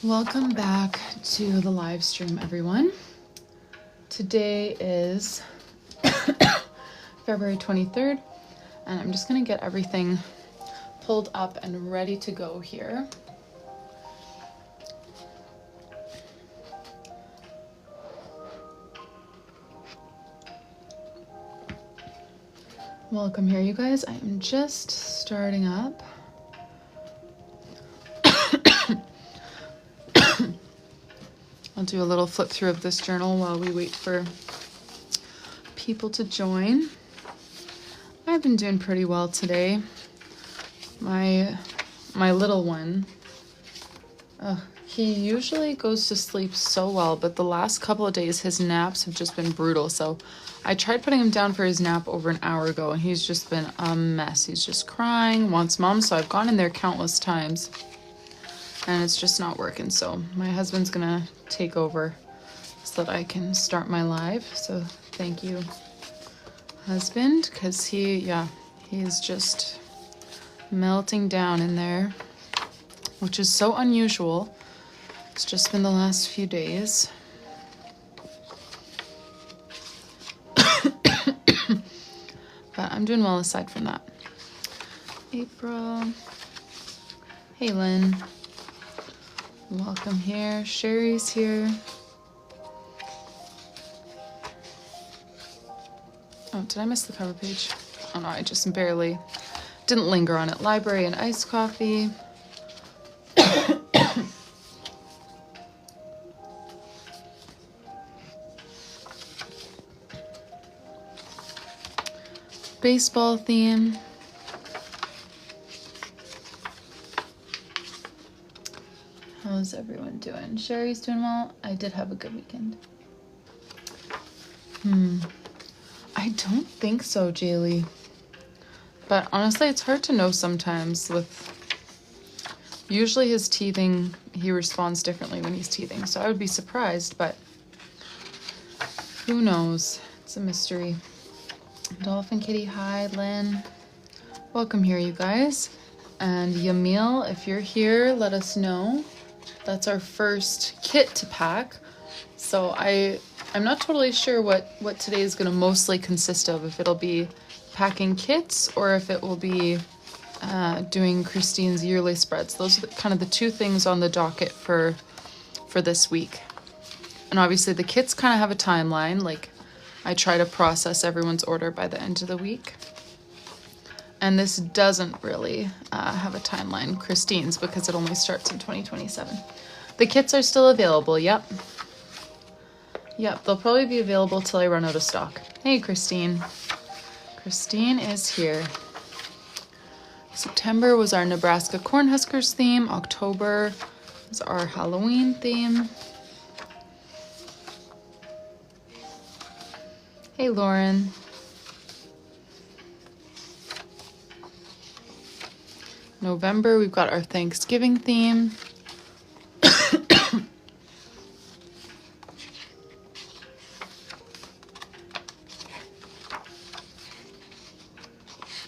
Welcome back to the live stream, everyone. Today is February 23rd, and I'm just gonna get everything pulled up and ready to go here. Welcome here, you guys. I'm just starting up. I'll do a little flip through of this journal while we wait for people to join. I've been doing pretty well today. My little one, he usually goes to sleep so well, but the last couple of days his naps have just been brutal. So I tried putting him down for his nap over an hour ago, and he's just been a mess. He's just crying, wants mom, so I've gone in there countless times, and it's just not working. So my husband's gonna take over so that I can start my live. So thank you, husband, because he's just melting down in there, which is so unusual. It's just been the last few days. But I'm doing well aside from that. April. Hey, Lynn. Welcome here. Sherry's here. Oh, did I miss the cover page? Oh no, I just barely didn't linger on it. Library and iced coffee. Baseball theme. How's everyone doing? Sherry's doing well. I did have a good weekend. I don't think so, Jaylee. But honestly, it's hard to know sometimes with... Usually his teething, he responds differently when he's teething. So I would be surprised, but... who knows? It's a mystery. Dolphin Kitty, hi, Lynn. Welcome here, you guys. And Yamil, if you're here, let us know. That's our first kit to pack. So I'm not totally sure what today is going to mostly consist of. If it'll be packing kits or if it will be doing Christine's yearly spreads. Those are kind of the two things on the docket for this week. And obviously the kits kind of have a timeline. Like, I try to process everyone's order by the end of the week. And this doesn't really have a timeline, Christine's, because it only starts in 2027. The kits are still available, yep. Yep, they'll probably be available till I run out of stock. Hey, Christine. Christine is here. September was our Nebraska Cornhuskers theme. October was our Halloween theme. Hey, Lauren. November, we've got our Thanksgiving theme.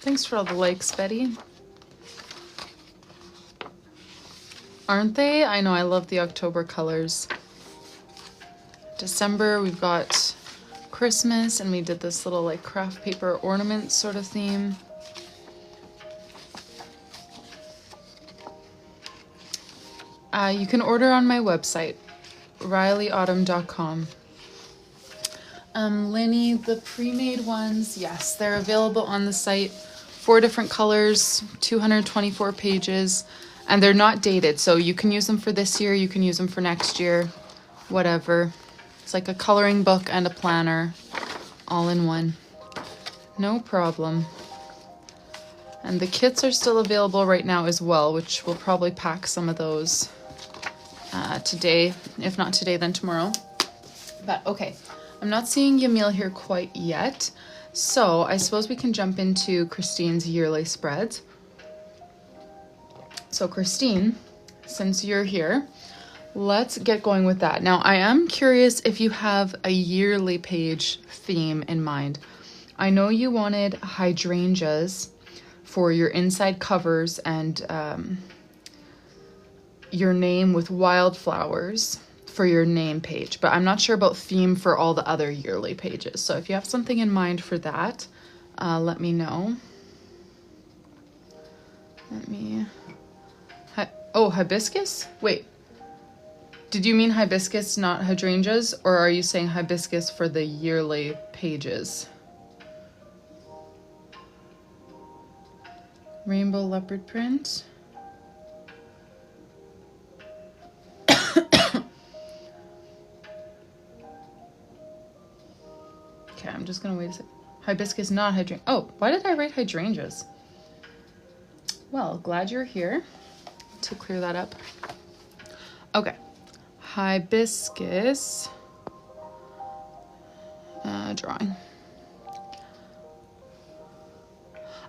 Thanks for all the likes, Betty. Aren't they? I know, I love the October colors. December, we've got Christmas, and we did this little like craft paper ornament sort of theme. You can order on my website, RyleeAutumn.com. Lenny, the pre-made ones, yes, they're available on the site. 4 different colors, 224 pages, and they're not dated, so you can use them for this year, you can use them for next year, whatever. It's like a coloring book and a planner, all in one. No problem. And the kits are still available right now as well, which we'll probably pack some of those today. If not today, then tomorrow. But okay, I'm not seeing Yamil here quite yet. So I suppose we can jump into Christine's yearly spreads. So Christine, since you're here, let's get going with that. Now, I am curious if you have a yearly page theme in mind. I know you wanted hydrangeas for your inside covers and your name with wildflowers for your name page, but I'm not sure about theme for all the other yearly pages. So if you have something in mind for that, let me know. Oh, hibiscus? Wait, did you mean hibiscus, not hydrangeas? Or are you saying hibiscus for the yearly pages? Rainbow leopard print. Okay, I'm just gonna wait a second. Hibiscus, not hydrangea. Oh, why did I write hydrangeas? Well, glad you're here to clear that up. Okay, hibiscus drawing.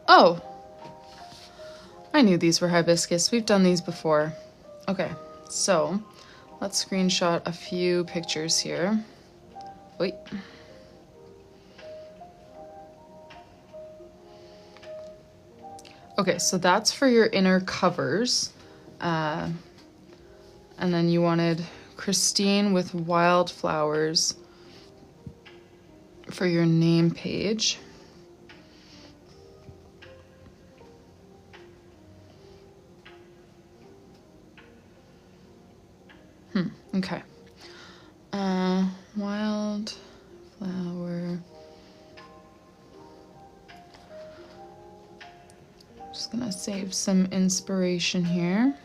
Oh, I knew these were hibiscus. We've done these before. Okay, so let's screenshot a few pictures here. Wait. Okay, so that's for your inner covers. And then you wanted Christine with wildflowers for your name page. Okay. Wildflower. Just gonna save some inspiration here.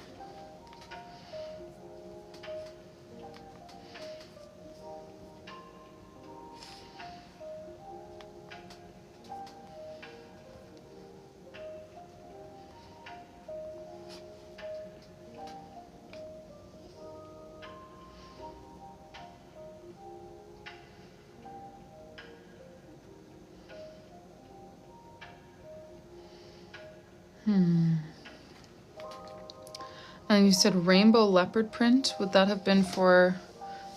And you said rainbow leopard print. Would that have been for,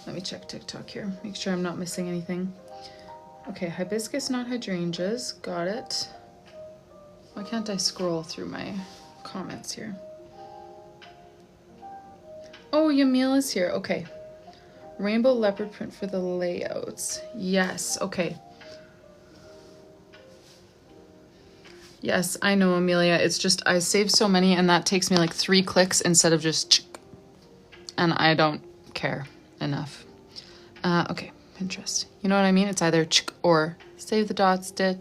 let me check TikTok here, make sure I'm not missing anything. Okay, hibiscus, not hydrangeas. Got it. Why can't I scroll through my comments here? Oh, Yamil is here. Okay. Rainbow leopard print for the layouts. Yes, okay. Yes, I know, Amelia. It's just I saved so many and that takes me like 3 clicks instead of just and I don't care enough. Okay, Pinterest. You know what I mean? It's either or save the dots. I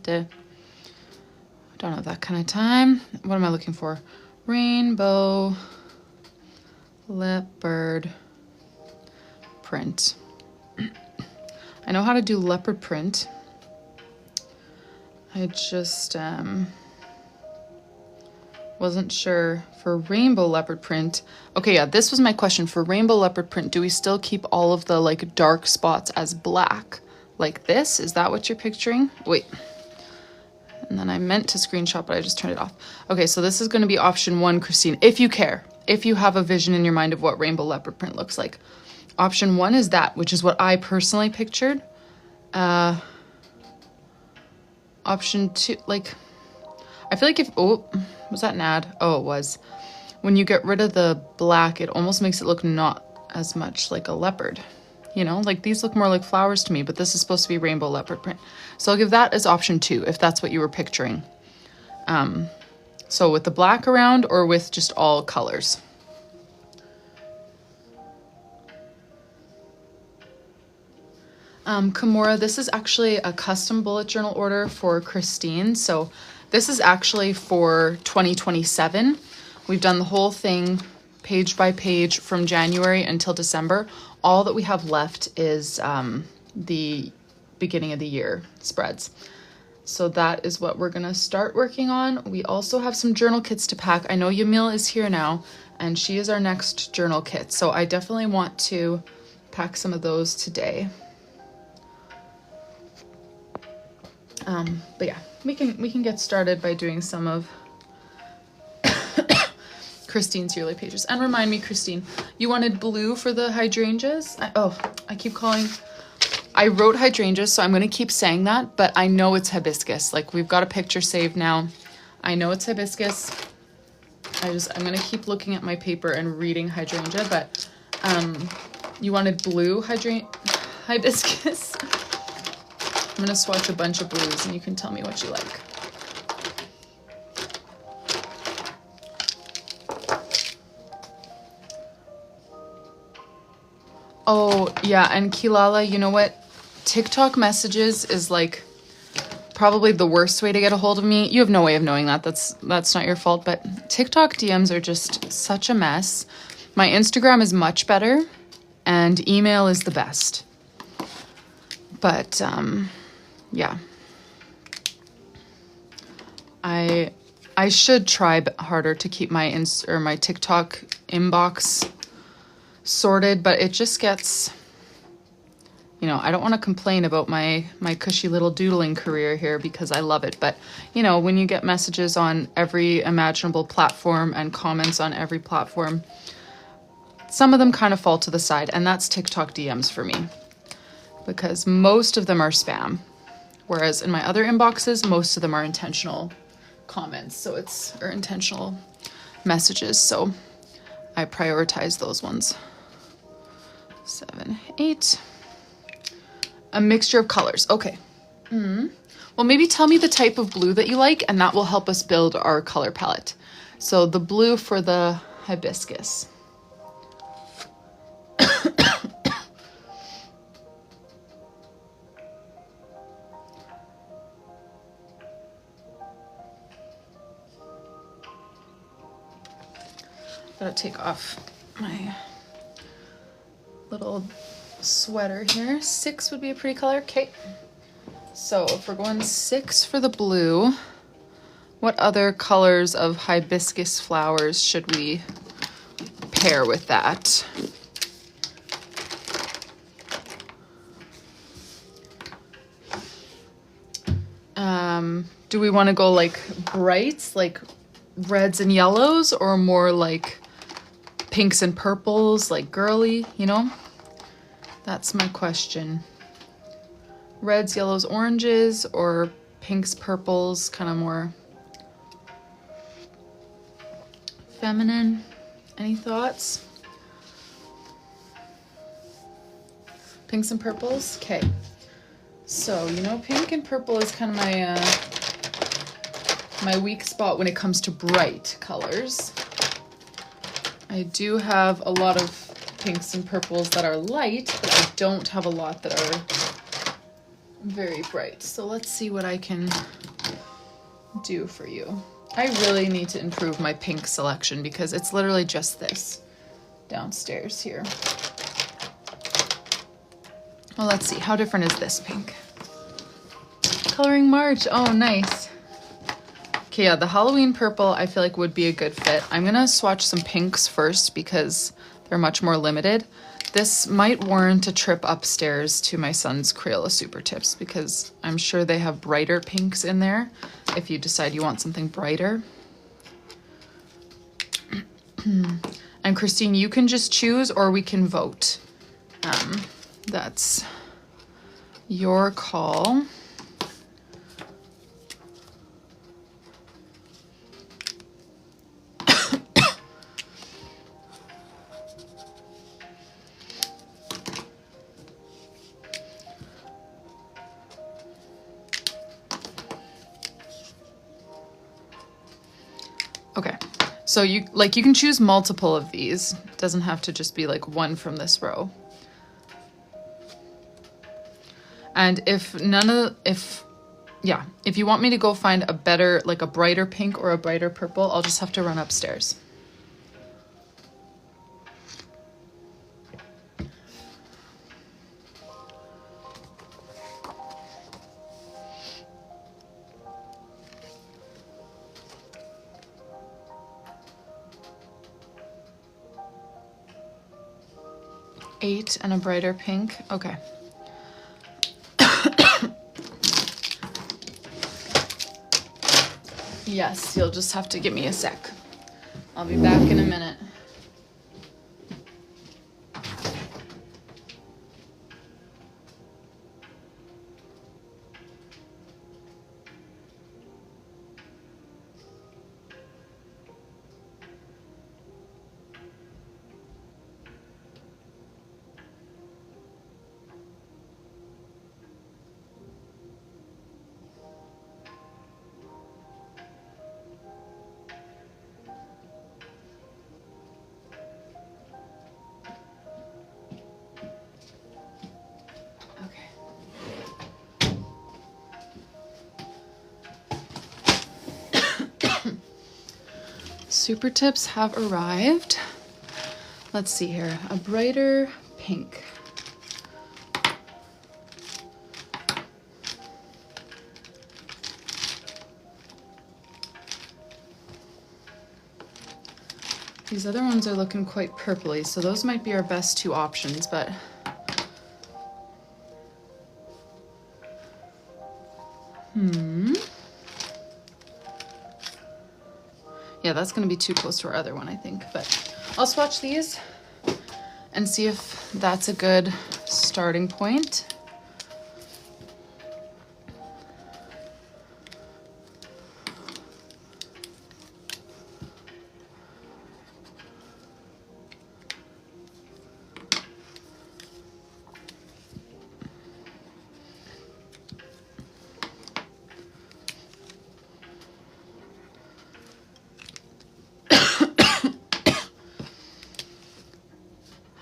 don't have that kind of time. What am I looking for? Rainbow leopard print. I know how to do leopard print. I just wasn't sure for rainbow leopard print. Okay, yeah, this was my question. For rainbow leopard print, do we still keep all of the like dark spots as black? Like this? Is that what you're picturing? Wait. And then I meant to screenshot, but I just turned it off. Okay, so this is going to be option 1, Christine, if you care. If you have a vision in your mind of what rainbow leopard print looks like. Option 1 is that, which is what I personally pictured. Option 2, like, I feel like if, oh, was that an ad? Oh, it was. When you get rid of the black, it almost makes it look not as much like a leopard. You know, like these look more like flowers to me, but this is supposed to be rainbow leopard print. So I'll give that as option 2, if that's what you were picturing. So with the black around or with just all colors. Kimura, this is actually a custom bullet journal order for Christine. So this is actually for 2027. We've done the whole thing page by page from January until December. All that we have left is the beginning of the year spreads. So that is what we're gonna start working on. We also have some journal kits to pack. I know Yamil is here now and she is our next journal kit. So I definitely want to pack some of those today. But yeah, we can get started by doing some of Christine's yearly pages. And remind me, Christine, you wanted blue for the hydrangeas? I wrote hydrangeas, so I'm going to keep saying that, but I know it's hibiscus. Like, we've got a picture saved now. I know it's hibiscus. I'm gonna keep looking at my paper and reading hydrangea, but you wanted blue hibiscus. I'm gonna swatch a bunch of blues and you can tell me what you like. Oh yeah, and Kilala, you know what? TikTok messages is like probably the worst way to get a hold of me. You have no way of knowing that. That's not your fault, but TikTok DMs are just such a mess. My Instagram is much better and email is the best. But yeah. I should try harder to keep my my TikTok inbox sorted, but it just gets, you know, I don't want to complain about my cushy little doodling career here because I love it. But, you know, when you get messages on every imaginable platform and comments on every platform, some of them kind of fall to the side, and that's TikTok DMs for me because most of them are spam. Whereas in my other inboxes, most of them are intentional comments. Or intentional messages. So I prioritize those ones. 7, 8. A mixture of colors. Okay. Well, maybe tell me the type of blue that you like, and that will help us build our color palette. So the blue for the hibiscus. Gotta take off my little sweater here. 6 would be a pretty color. Okay. So if we're going 6 for the blue, what other colors of hibiscus flowers should we pair with that? Do we want to go like brights, like reds and yellows, or more like pinks and purples, like girly, you know? That's my question. Reds, yellows, oranges, or pinks, purples, kind of more feminine. Any thoughts? Pinks and purples? Okay. So, you know, pink and purple is kind of my weak spot when it comes to bright colors. I do have a lot of pinks and purples that are light, but I don't have a lot that are very bright. So let's see what I can do for you. I really need to improve my pink selection because it's literally just this downstairs here. Well, let's see. How different is this pink? Coloring March. Oh, nice. Okay, yeah, the Halloween purple I feel like would be a good fit. I'm gonna swatch some pinks first because they're much more limited. This might warrant a trip upstairs to my son's Crayola Super Tips because I'm sure they have brighter pinks in there if you decide you want something brighter. And Christine, you can just choose or we can vote. That's your call. Okay, so you can choose multiple of these. It doesn't have to just be like one from this row. And if you want me to go find a better, like a brighter pink or a brighter purple, I'll just have to run upstairs. Eight and a brighter pink. Okay. Yes, you'll just have to give me a sec. I'll be back in a minute. Super tips have arrived. Let's see here, a brighter pink. These other ones are looking quite purpley, so those might be our best two options, but yeah, that's gonna be too close to our other one, I think, but I'll swatch these and see if that's a good starting point.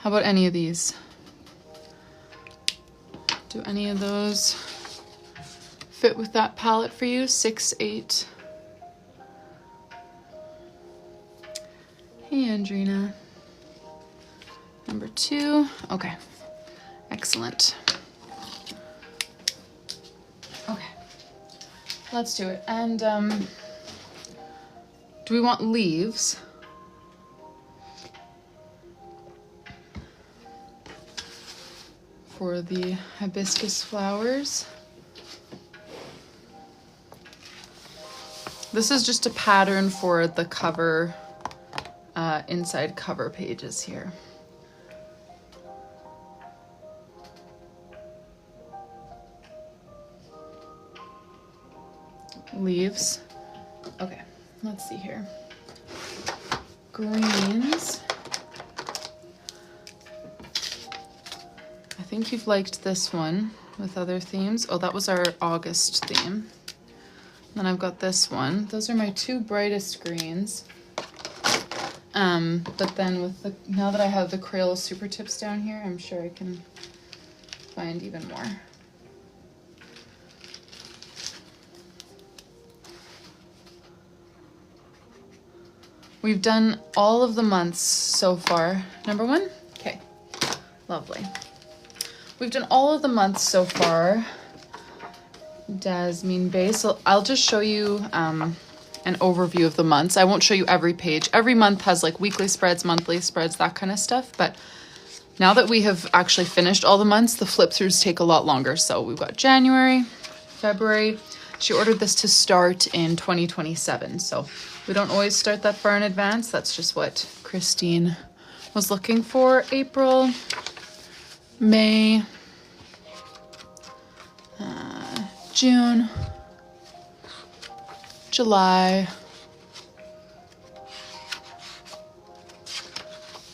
How about any of these? Do any of those fit with that palette for you? 6, 8. Hey, Andrina. Number 2. Okay. Excellent. Okay. Let's do it. And do we want leaves? For the hibiscus flowers. This is just a pattern for the cover, inside cover pages here. Leaves. Okay, let's see here. Greens. I think you've liked this one with other themes. Oh, that was our August theme. Then I've got this one. Those are my two brightest greens. But then with the, now that I have the Crayola Super Tips down here, I'm sure I can find even more. We've done all of the months so far. Number 1? Okay, lovely. We've done all of the months so far. Jasmine Base. So I'll just show you an overview of the months. I won't show you every page. Every month has like weekly spreads, monthly spreads, that kind of stuff. But now that we have actually finished all the months, the flip throughs take a lot longer. So we've got January, February. She ordered this to start in 2027. So we don't always start that far in advance. That's just what Christine was looking for. April, May, June, July,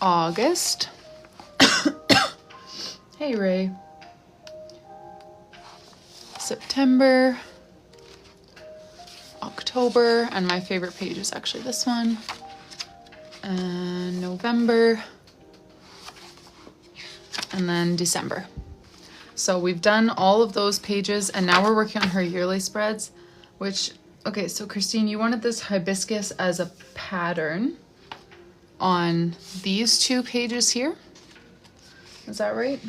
August. Hey, Ray. September, October, and my favorite page is actually this one, and November, and then December. So we've done all of those pages, and now we're working on her yearly spreads, which, okay, so Christine, you wanted this hibiscus as a pattern on these two pages here. Is that right?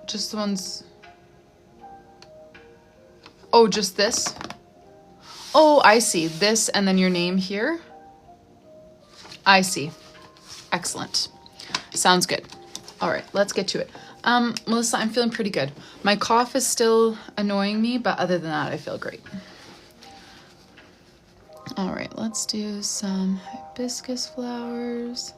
Just the ones. Oh, just this? Oh, I see. This and then your name here. I see. Excellent. Sounds good. All right, let's get to it. Melissa, I'm feeling pretty good. My cough is still annoying me, but other than that, I feel great. All right, let's do some hibiscus flowers.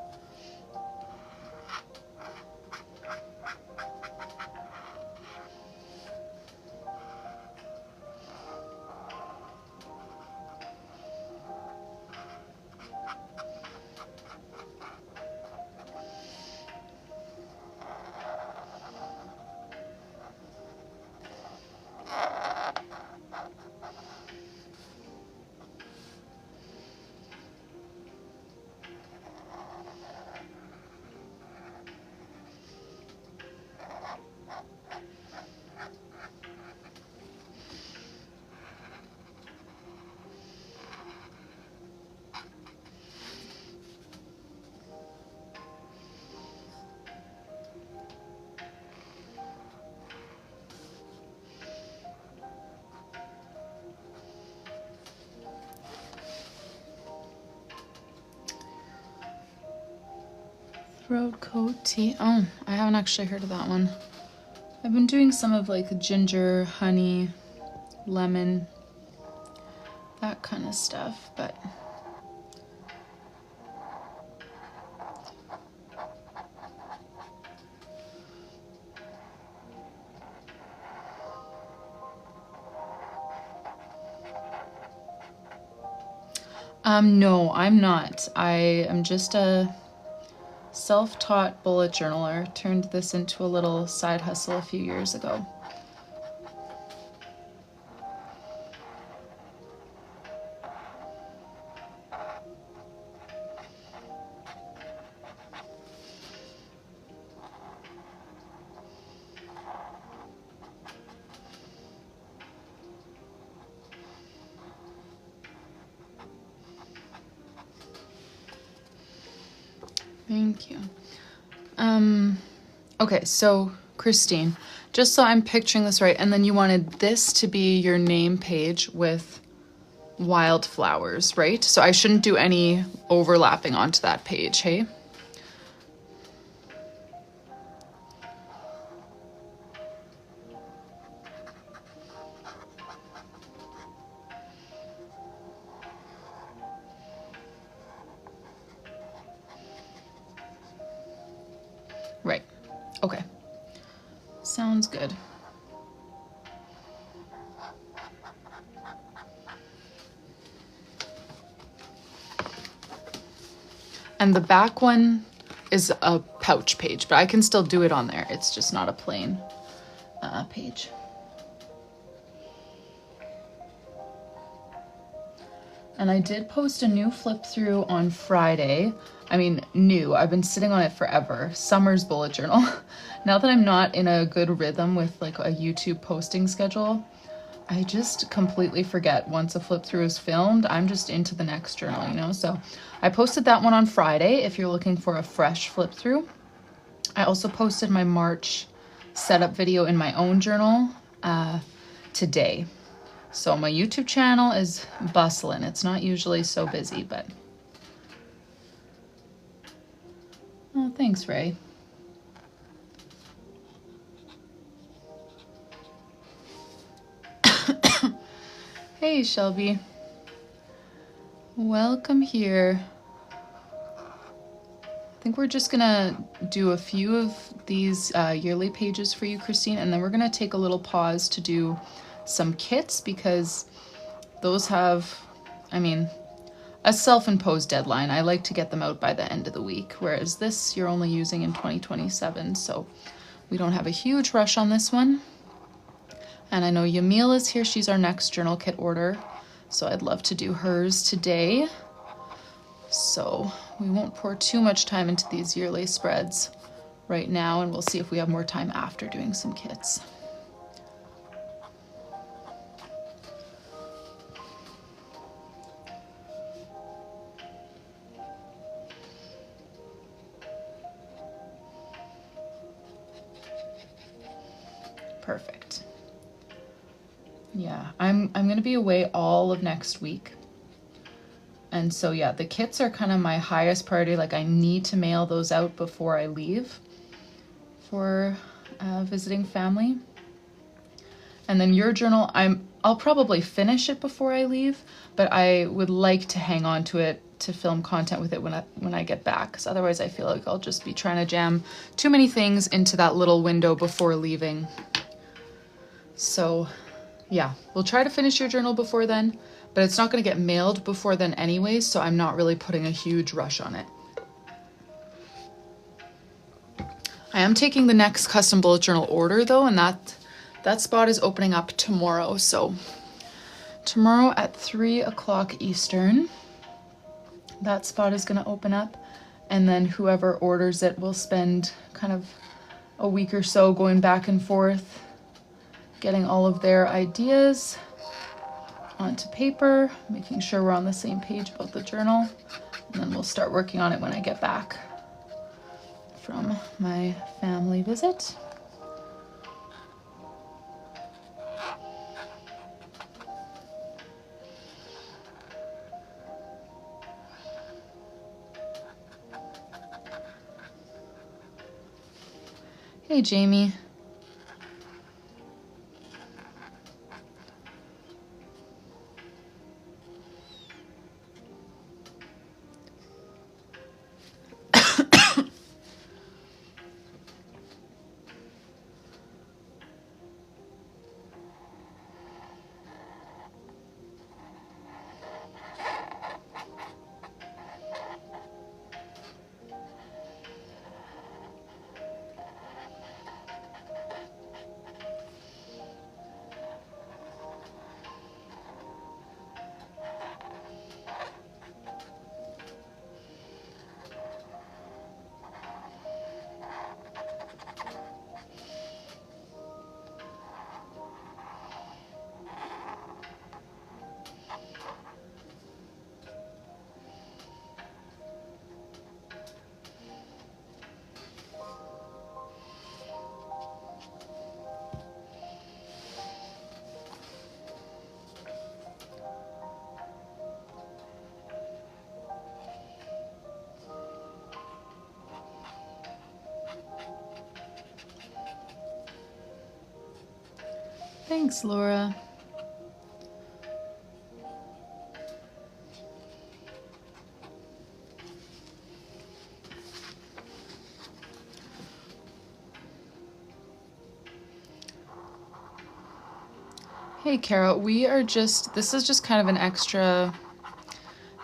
Throat coat tea. Oh, I haven't actually heard of that one. I've been doing some of like ginger, honey, lemon, that kind of stuff, but no, I'm not. I am just a self-taught bullet journaler. Turned this into a little side hustle a few years ago. Thank you. Okay, so Christine, just so I'm picturing this right, and then you wanted this to be your name page with wildflowers, right? So I shouldn't do any overlapping onto that page, hey? Right. Okay. Sounds good. And the back one is a pouch page, but I can still do it on there. It's just not a plain page. And I did post a new flip through on Friday. I mean, new, I've been sitting on it forever. Summer's bullet journal. Now that I'm not in a good rhythm with like a YouTube posting schedule, I just completely forget once a flip through is filmed. I'm just into the next journal, you know? So I posted that one on Friday if you're looking for a fresh flip through. I also posted my March setup video in my own journal today. So my YouTube channel is bustling. It's not usually so busy, but... Oh, thanks, Ray. Hey, Shelby. Welcome here. I think we're just gonna do a few of these yearly pages for you, Christine, and then we're gonna take a little pause to do some kits because those have, I mean, a self-imposed deadline. I like to get them out by the end of the week, whereas this you're only using in 2027, so we don't have a huge rush on this one. And I know Yamil is here. She's our next journal kit order, so I'd love to do hers today. So we won't pour too much time into these yearly spreads right now, and we'll see if we have more time after doing some kits. Perfect. Yeah, I'm gonna be away all of next week. And so yeah, the kits are kind of my highest priority. Like I need to mail those out before I leave for visiting family. And then your journal, I'll probably finish it before I leave, but I would like to hang on to it to film content with it when I get back, because otherwise I feel like I'll just be trying to jam too many things into that little window before leaving. So yeah, we'll try to finish your journal before then, but it's not going to get mailed before then anyways, so I'm not really putting a huge rush on it. I am taking the next custom bullet journal order though, and that spot is opening up tomorrow. So tomorrow at 3 o'clock Eastern, that spot is going to open up, and then whoever orders it will spend kind of a week or so going back and forth, getting all of their ideas onto paper, making sure we're on the same page about the journal, and then we'll start working on it when I get back from my family visit. Hey, Jamie. Thanks, Laura. Hey, Kara, this is just kind of an extra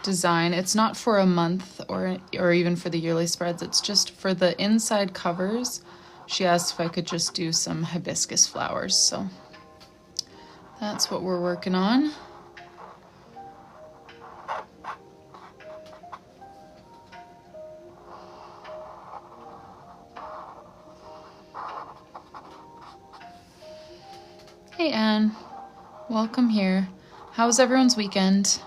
design. It's not for a month or even for the yearly spreads. It's just for the inside covers. She asked if I could just do some hibiscus flowers, so that's what we're working on. Hey, Anne. Welcome here. How was everyone's weekend?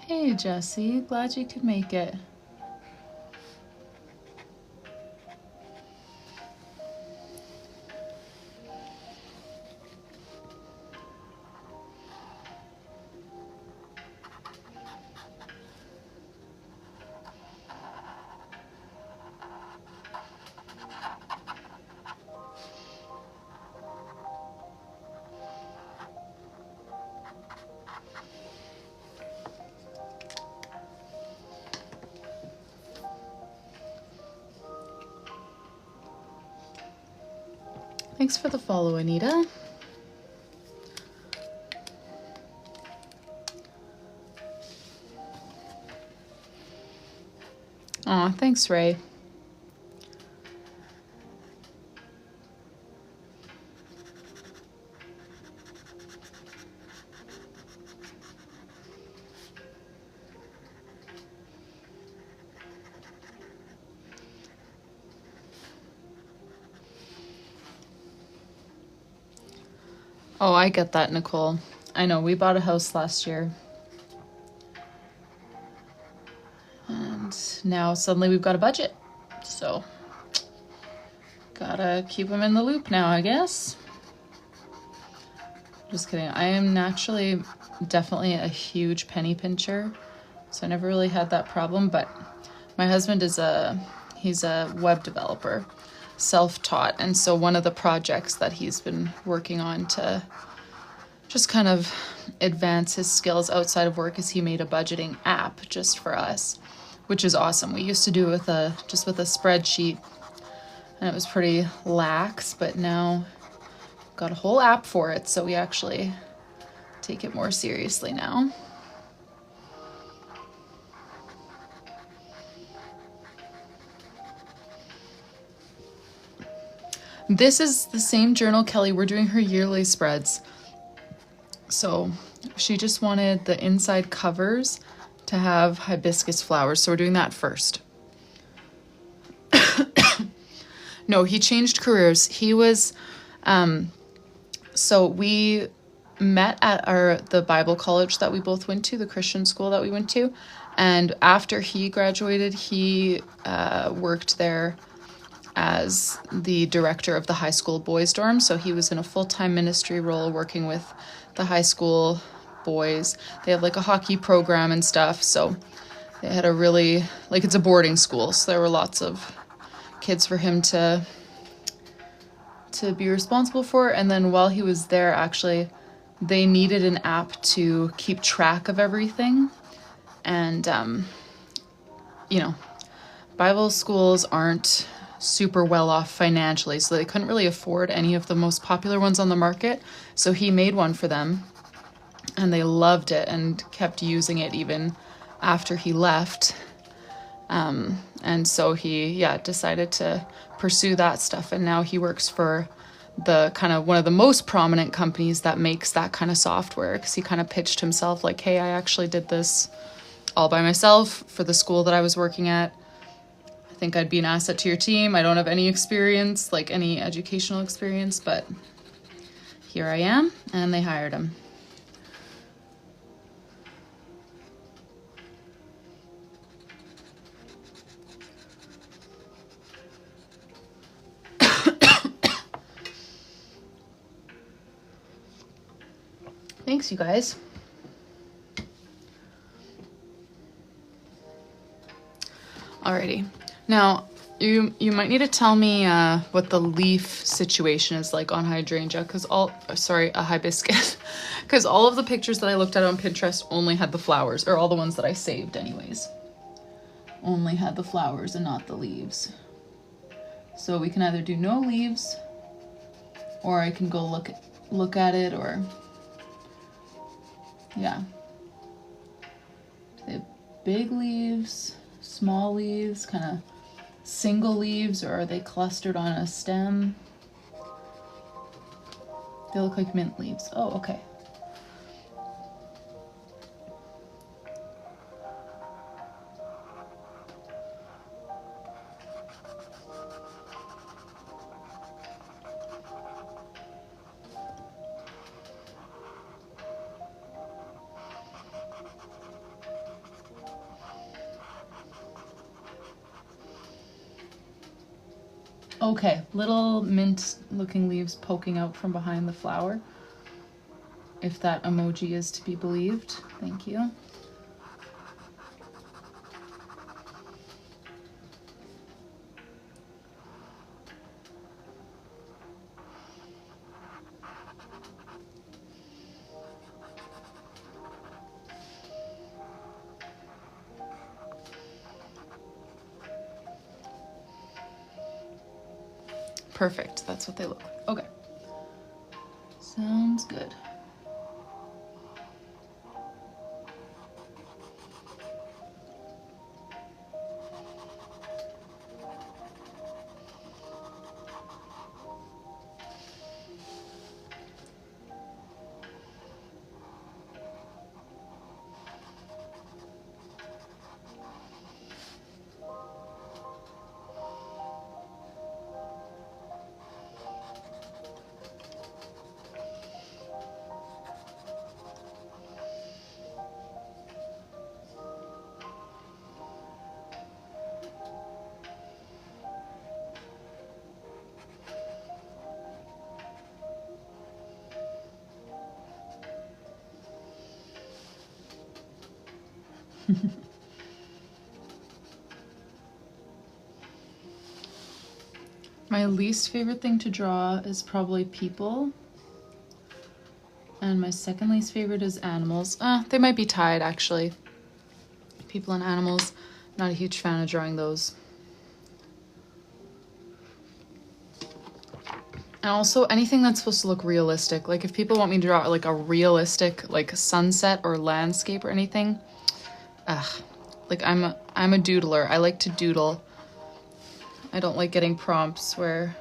Hey, Jessie. Glad you could make it. Thanks for the follow, Anita. Aw, thanks, Ray. Oh, I get that, Nicole. I know, we bought a house last year. And now suddenly we've got a budget. So, gotta keep them in the loop now, I guess. Just kidding. I am naturally definitely a huge penny pincher. So I never really had that problem, but My husband is he's a web developer, self-taught, and so one of the projects that he's been working on to just kind of advance his skills outside of work is he made a budgeting app just for us, which is awesome. We used to do it with just with a spreadsheet, and it was pretty lax, but now got a whole app for it, so we actually take it more seriously now. This is the same journal, Kelly. We're doing her yearly spreads. So she just wanted the inside covers to have hibiscus flowers. So we're doing that first. No, he changed careers. He was, so we met at the Bible college that we both went to, the Christian school that we went to. And after he graduated, he worked there as the director of the high school boys dorm. So he was in a full-time ministry role working with the high school boys. They have like a hockey program and stuff. So they had a really, like, it's a boarding school. So there were lots of kids for him to be responsible for. And then while he was there, actually, they needed an app to keep track of everything. And, you know, Bible schools aren't super well off financially, so they couldn't really afford any of the most popular ones on the market. So he made one for them, and they loved it and kept using it even after he left. And so he, decided to pursue that stuff, and now he works for the kind of one of the most prominent companies that makes that kind of software, because he kind of pitched himself like, hey, I actually did this all by myself for the school that I was working at. I think I'd be an asset to your team. I don't have any experience, like any educational experience, but here I am, and they hired him. Thanks, you guys. Alrighty. Now, you might need to tell me what the leaf situation is like on hydrangea, because a hibiscus, because all of the pictures that I looked at on Pinterest only had the flowers, or all the ones that I saved anyways, only had the flowers and not the leaves. So we can either do no leaves, or I can go look at it, or yeah. They have big leaves, small leaves, kind of single leaves, or are they clustered on a stem? They look like mint leaves. Oh, okay. Okay, little mint looking leaves poking out from behind the flower. If that emoji is to be believed. Thank you. Perfect, that's what they look like. Okay. Sounds good. My least favorite thing to draw is probably people. And my second least favorite is animals. They might be tied actually. People and animals. Not a huge fan of drawing those. And also anything that's supposed to look realistic. Like if people want me to draw like a realistic like sunset or landscape or anything, like I'm a doodler. I like to doodle. I don't like getting prompts where,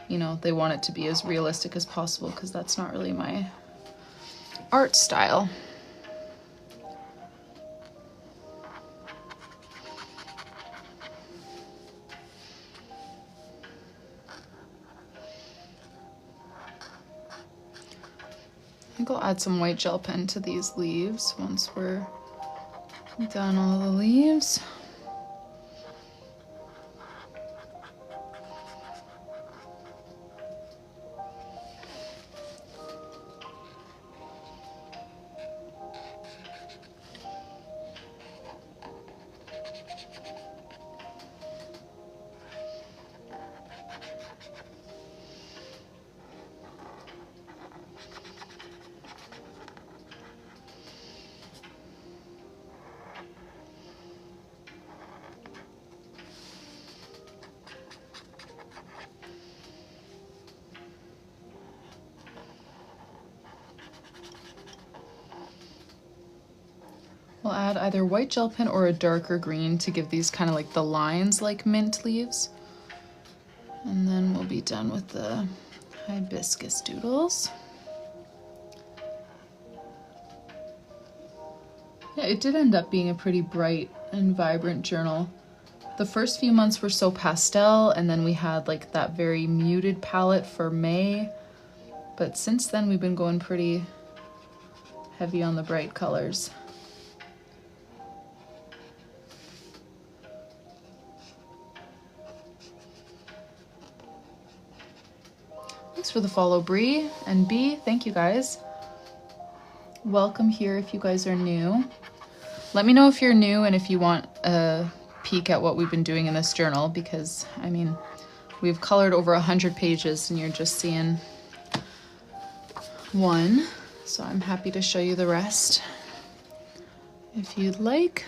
you know, they want it to be as realistic as possible because that's not really my art style. I think I'll add some white gel pen to these leaves once we're done all the leaves. We'll add either white gel pen or a darker green to give these kind of like the lines like mint leaves. And then we'll be done with the hibiscus doodles. Yeah, it did end up being a pretty bright and vibrant journal. The first few months were so pastel, and then we had like that very muted palette for May. But since then we've been going pretty heavy on the bright colors. Thanks for the follow, Bree and B. Thank you guys. Welcome here if you guys are new. Let me know if you're new and if you want a peek at what we've been doing in this journal, because I mean, we've colored over 100 pages and you're just seeing one. So I'm happy to show you the rest if you'd like.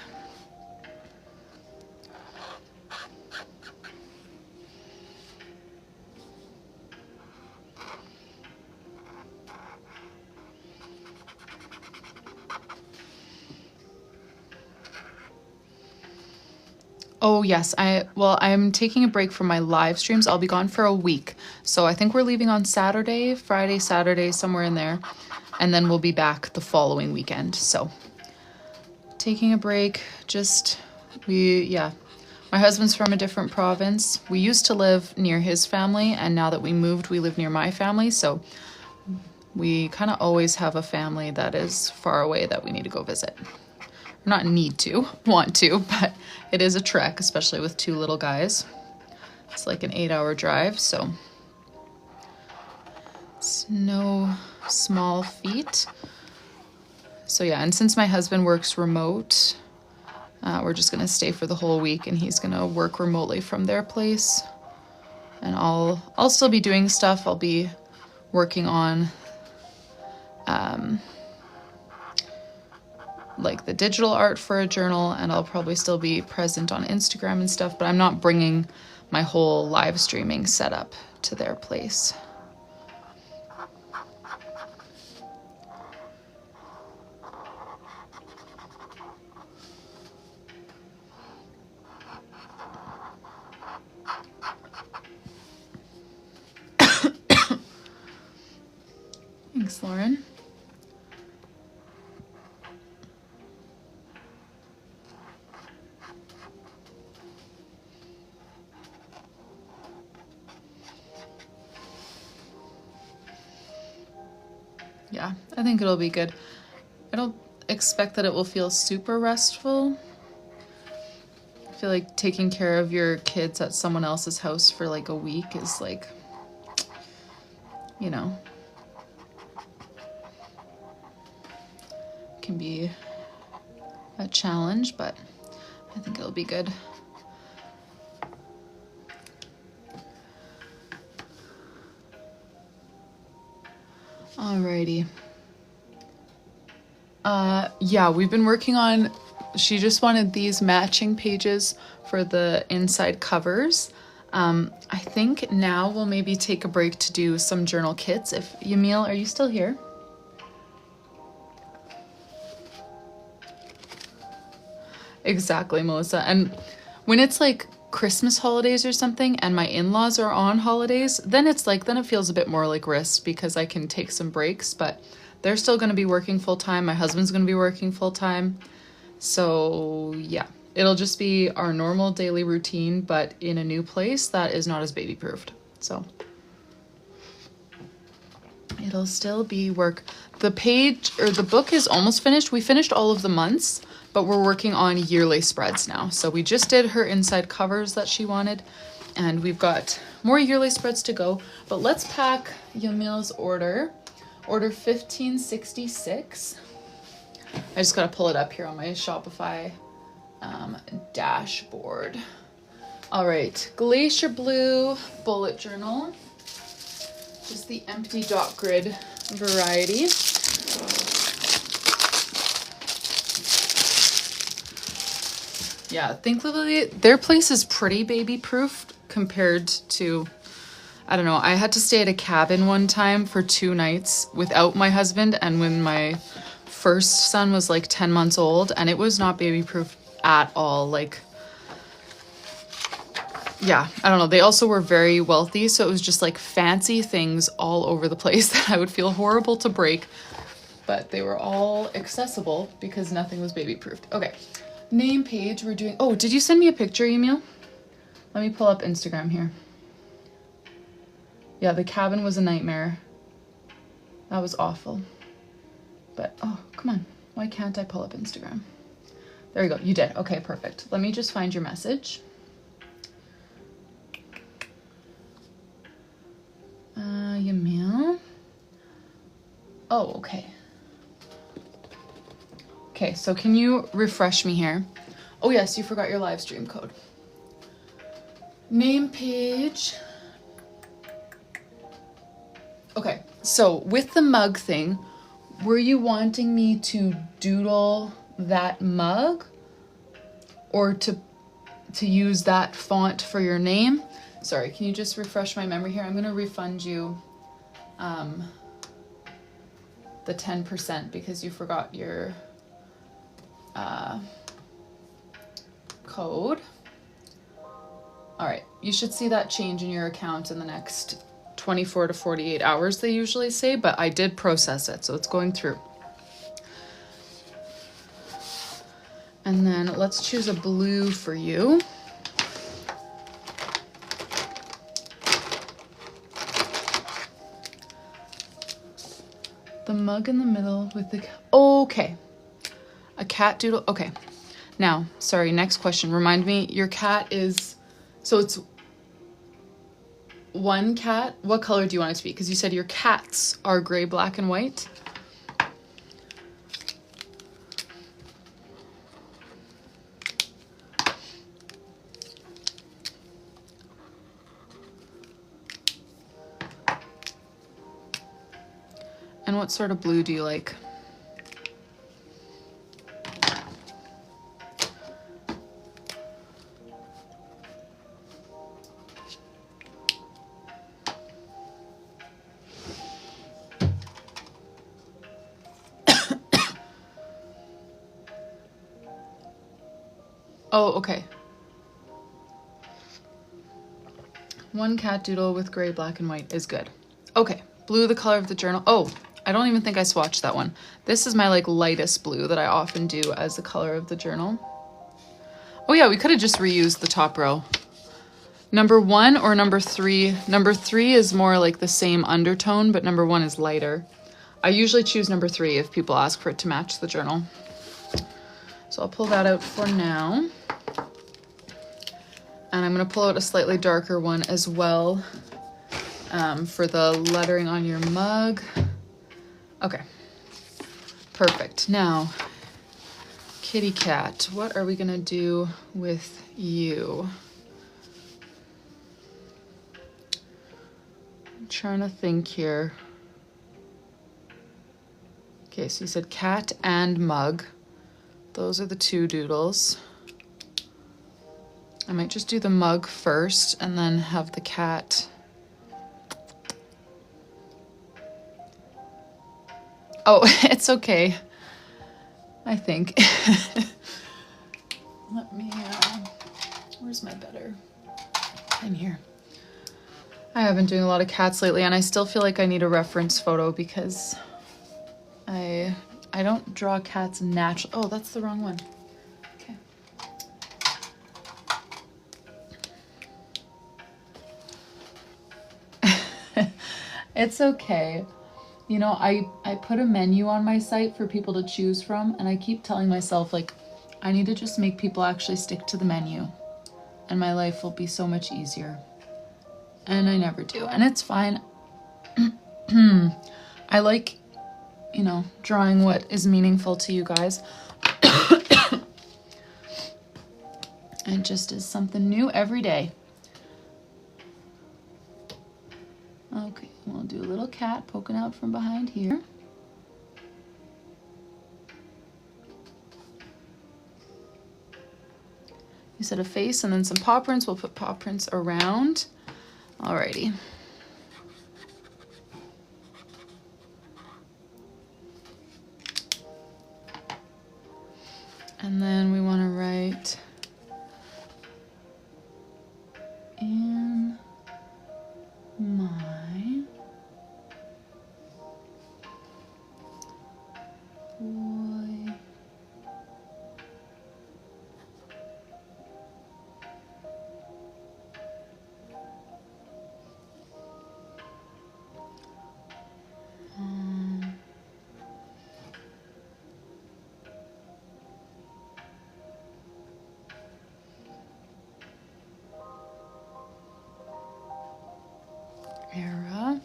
Oh yes, I'm taking a break from my live streams. I'll be gone for a week. So I think we're leaving on Saturday, Friday, Saturday, somewhere in there. And then we'll be back the following weekend. So taking a break, my husband's from a different province. We used to live near his family, and now that we moved, we live near my family. So we kind of always have a family that is far away that we need to go visit. Not need to, want to, but it is a trek, especially with two little guys. It's like an 8-hour drive, so it's no small feat. So yeah, and since my husband works remote, we're just gonna stay for the whole week, and he's gonna work remotely from their place. And I'll still be doing stuff. I'll be working on like the digital art for a journal, and I'll probably still be present on Instagram and stuff, but I'm not bringing my whole live streaming setup to their place. Thanks, Lauren. Yeah, I think it'll be good. I don't expect that it will feel super restful. I feel like taking care of your kids at someone else's house for like a week is like, you know, can be a challenge, but I think it'll be good. Alrighty. Yeah, we've been working on, she just wanted these matching pages for the inside covers. I think now we'll maybe take a break to do some journal kits. If Yamil, are you still here? Exactly, Melissa. And when it's like Christmas holidays or something and my in-laws are on holidays, then it's like, then it feels a bit more like rest because I can take some breaks, but they're still going to be working full time. My husband's going to be working full time. So yeah, it'll just be our normal daily routine, but in a new place that is not as baby proofed. So it'll still be work. The page or the book is almost finished. We finished all of the months, but we're working on yearly spreads now. So we just did her inside covers that she wanted, and we've got more yearly spreads to go. But let's pack Yamil's order 1566. I just gotta pull it up here on my Shopify dashboard. All right, Glacier Blue bullet journal, just the empty dot grid variety. Yeah, thankfully their place is pretty baby proof compared to, I don't know, I had to stay at a cabin one time for 2 nights without my husband, and when my first son was like 10 months old, and it was not baby proof at all. Like, yeah, I don't know. They also were very wealthy, so it was just like fancy things all over the place that I would feel horrible to break, but they were all accessible because nothing was baby proofed. Okay, name page we're doing. Oh, did you send me a picture, Yamil? Let me pull up Instagram here. Yeah, the cabin was a nightmare. That was awful. But, oh, come on. Why can't I pull up Instagram? There you go. You did. Okay, perfect. Let me just find your message. Yamil. Oh, okay. Okay, so can you refresh me here? Oh, yes, you forgot your live stream code. Name page. Okay, so with the mug thing, were you wanting me to doodle that mug or to use that font for your name? Sorry, can you just refresh my memory here? I'm going to refund you the 10% because you forgot your code. All right, you should see that change in your account in the next 24 to 48 hours, they usually say, but I did process it, so it's going through. And then let's choose a blue for you. The mug in the middle with the, okay. A cat doodle, okay. Now, sorry, next question. Remind me, your cat is, so it's one cat. What color do you want it to be? Because you said your cats are gray, black, and white. And what sort of blue do you like? Oh, okay. One cat doodle with gray, black, and white is good. Okay, blue, the color of the journal. Oh, I don't even think I swatched that one. This is my like lightest blue that I often do as the color of the journal. Oh yeah, we could have just reused the top row. Number 1 or number 3? Number 3 is more like the same undertone, but number 1 is lighter. I usually choose number 3 if people ask for it to match the journal. So I'll pull that out for now. And I'm going to pull out a slightly darker one as well for the lettering on your mug. Okay, perfect. Now, kitty cat, what are we going to do with you? I'm trying to think here. Okay, so you said cat and mug. Those are the two doodles. I might just do the mug first and then have the cat. Oh, it's okay. I think. Let me, where's my better? In here. I have been doing a lot of cats lately, and I still feel like I need a reference photo because I don't draw cats naturally. Oh, that's the wrong one. Okay. It's okay. You know, I put a menu on my site for people to choose from, and I keep telling myself, like, I need to just make people actually stick to the menu, and my life will be so much easier. And I never do, and it's fine. I like, you know, drawing what is meaningful to you guys. It just is something new every day. Okay, we'll do a little cat poking out from behind here. You said a face and then some paw prints. We'll put paw prints around. Alrighty. And then we want to write in my boy era.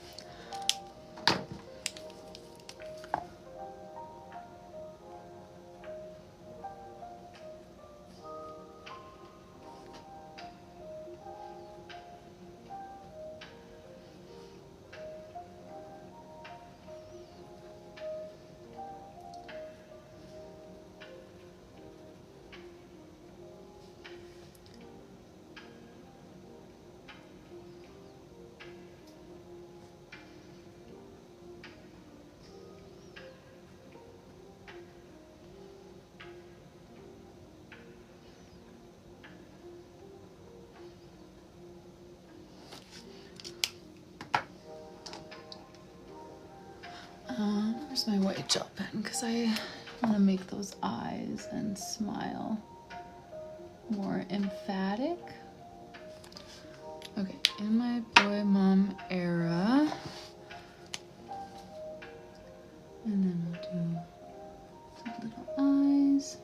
Where's my white gel pen? Because I want to make those eyes and smile more emphatic. Okay, in my boy mom era. And then we'll do some little eyes.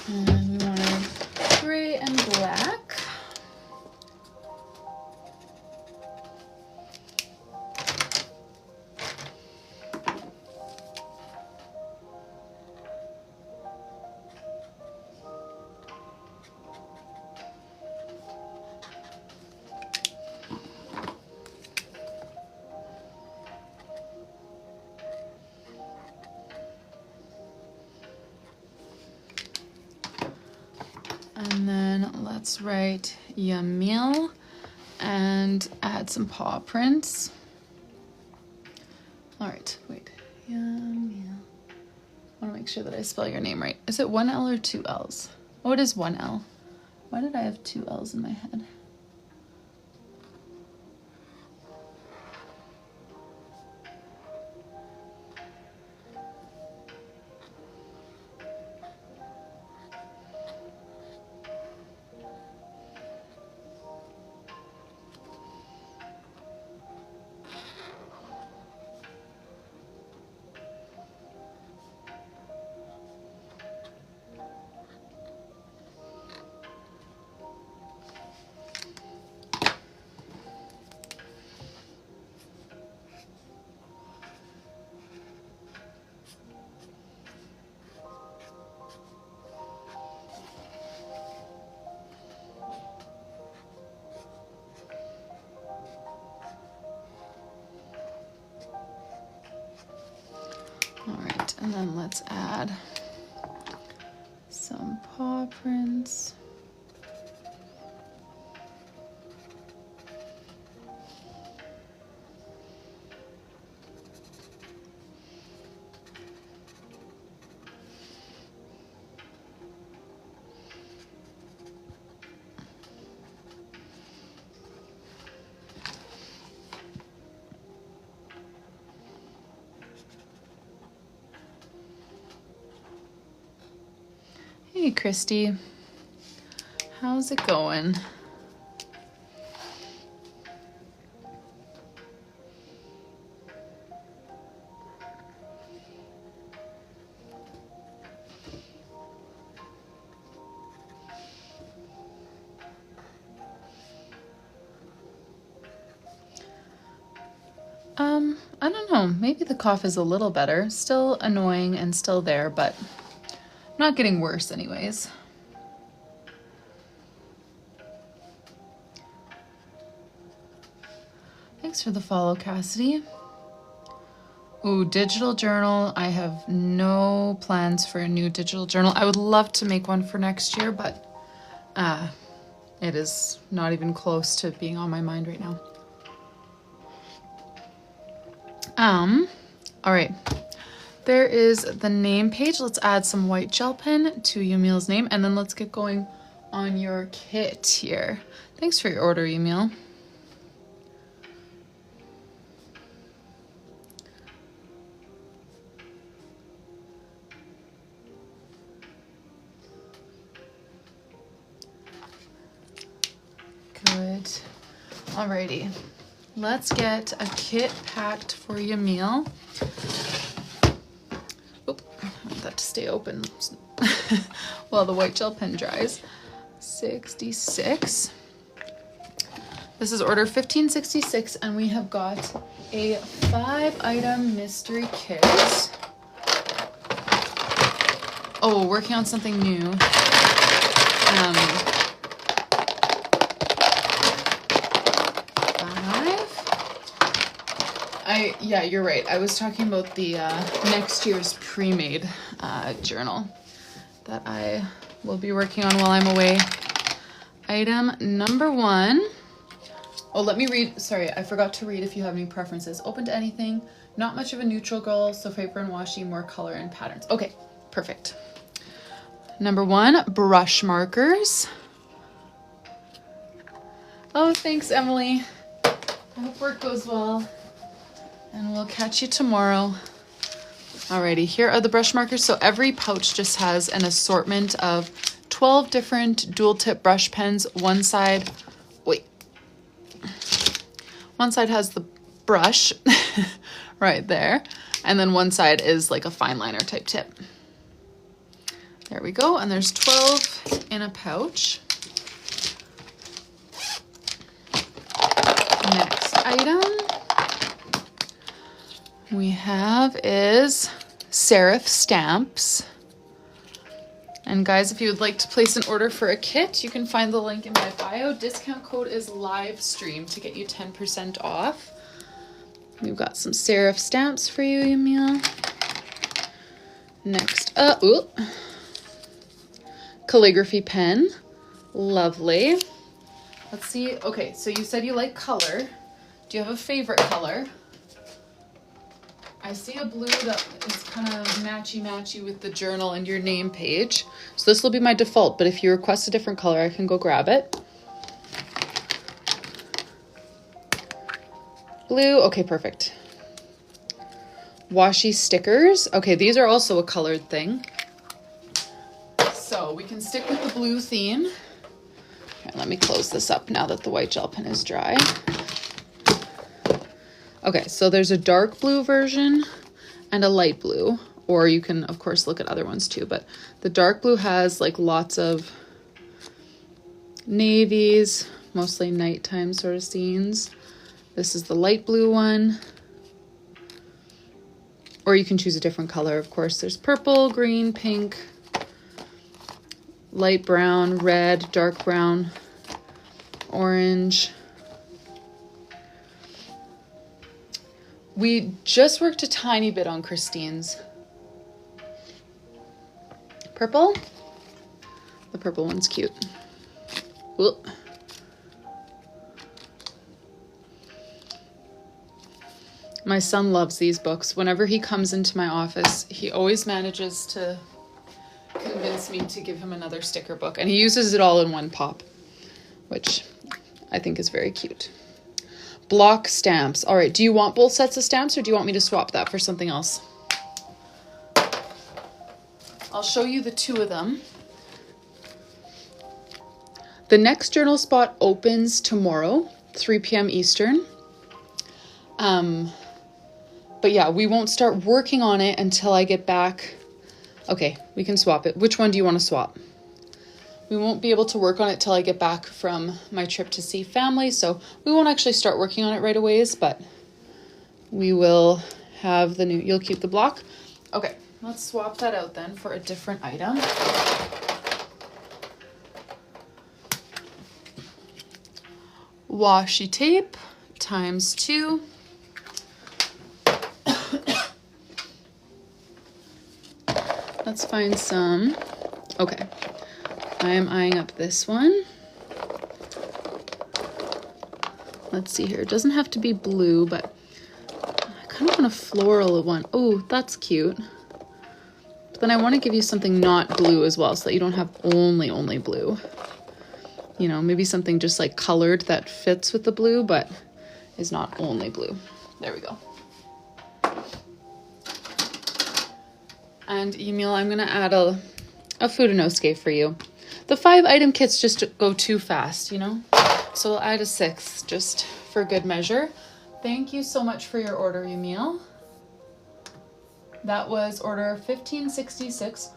And we wanted gray and black. And then let's write Yamil and add some paw prints. All right, wait, Yamil. I want to make sure that I spell your name right. Is it one L or two L's? Oh, it is one L. Why did I have two L's in my head? And then let's add some paw prints. Hey, Christy. How's it going? I don't know. Maybe the cough is a little better. Still annoying and still there, but not getting worse anyways. Thanks for the follow, Cassidy. Ooh, digital journal. I have no plans for a new digital journal. I would love to make one for next year, but it is not even close to being on my mind right now. All right. There is the name page. Let's add some white gel pen to Yamil's name, and then let's get going on your kit here. Thanks for your order, Yamil. Good. Alrighty. Let's get a kit packed for Yamil. Oop, I want that to stay open while the white gel pen dries. 66. This is order 1566, and we have got a 5-item mystery kit. Oh, working on something new. Yeah, you're right. I was talking about the next year's pre-made journal that I will be working on while I'm away. Item number 1. Oh, let me read. Sorry, I forgot to read if you have any preferences. Open to anything. Not much of a neutral girl, so paper and washi, more color and patterns. Okay, perfect. Number 1, brush markers. Oh, thanks, Emily. I hope work goes well. And we'll catch you tomorrow. Alrighty, here are the brush markers. So every pouch just has an assortment of 12 different dual tip brush pens. One side has the brush right there. And then one side is like a fine liner type tip. There we go. And there's 12 in a pouch. Next item we have is serif stamps. And guys, if you would like to place an order for a kit, you can find the link in my bio. Discount code is livestream to get you 10% off. We've got some serif stamps for you, Yamil. Next up, calligraphy pen. Lovely. Let's see. Okay, so you said you like color. Do you have a favorite color? I see a blue that is kind of matchy-matchy with the journal and your name page. So this will be my default, but if you request a different color, I can go grab it. Blue, okay, perfect. Washi stickers. Okay, these are also a colored thing. So we can stick with the blue theme. Here, let me close this up now that the white gel pen is dry. Okay, so there's a dark blue version and a light blue, or you can of course look at other ones too, but the dark blue has like lots of navies, mostly nighttime sort of scenes. This is the light blue one. Or you can choose a different color, of course. There's purple, green, pink, light brown, red, dark brown, orange. We just worked a tiny bit on Christine's. Purple? The purple one's cute. Whoop. My son loves these books. Whenever he comes into my office, he always manages to convince me to give him another sticker book. And he uses it all in one pop, which I think is very cute. Block stamps. All right, do you want both sets of stamps or do you want me to swap that for something else? I'll show you the two of them. The next journal spot opens tomorrow, 3 p.m. Eastern. But yeah, we won't start working on it until I get back. Okay, we can swap it. Which one do you want to swap? We won't be able to work on it till I get back from my trip to see family, so we won't actually start working on it right away, but we will have the new, you'll keep the block? Okay, let's swap that out then for a different item. Washi tape ×2. Let's find some. Okay, I am eyeing up this one. Let's see here. It doesn't have to be blue, but I kind of want a floral one. Oh, that's cute. But then I want to give you something not blue as well, so that you don't have only blue. You know, maybe something just like colored that fits with the blue, but is not only blue. There we go. And Yamil, I'm gonna add a food and noscape for you. The 5-item kits just go too fast, you know? So we'll add a 6th just for good measure. Thank you so much for your order, Yamil. That was order 1566.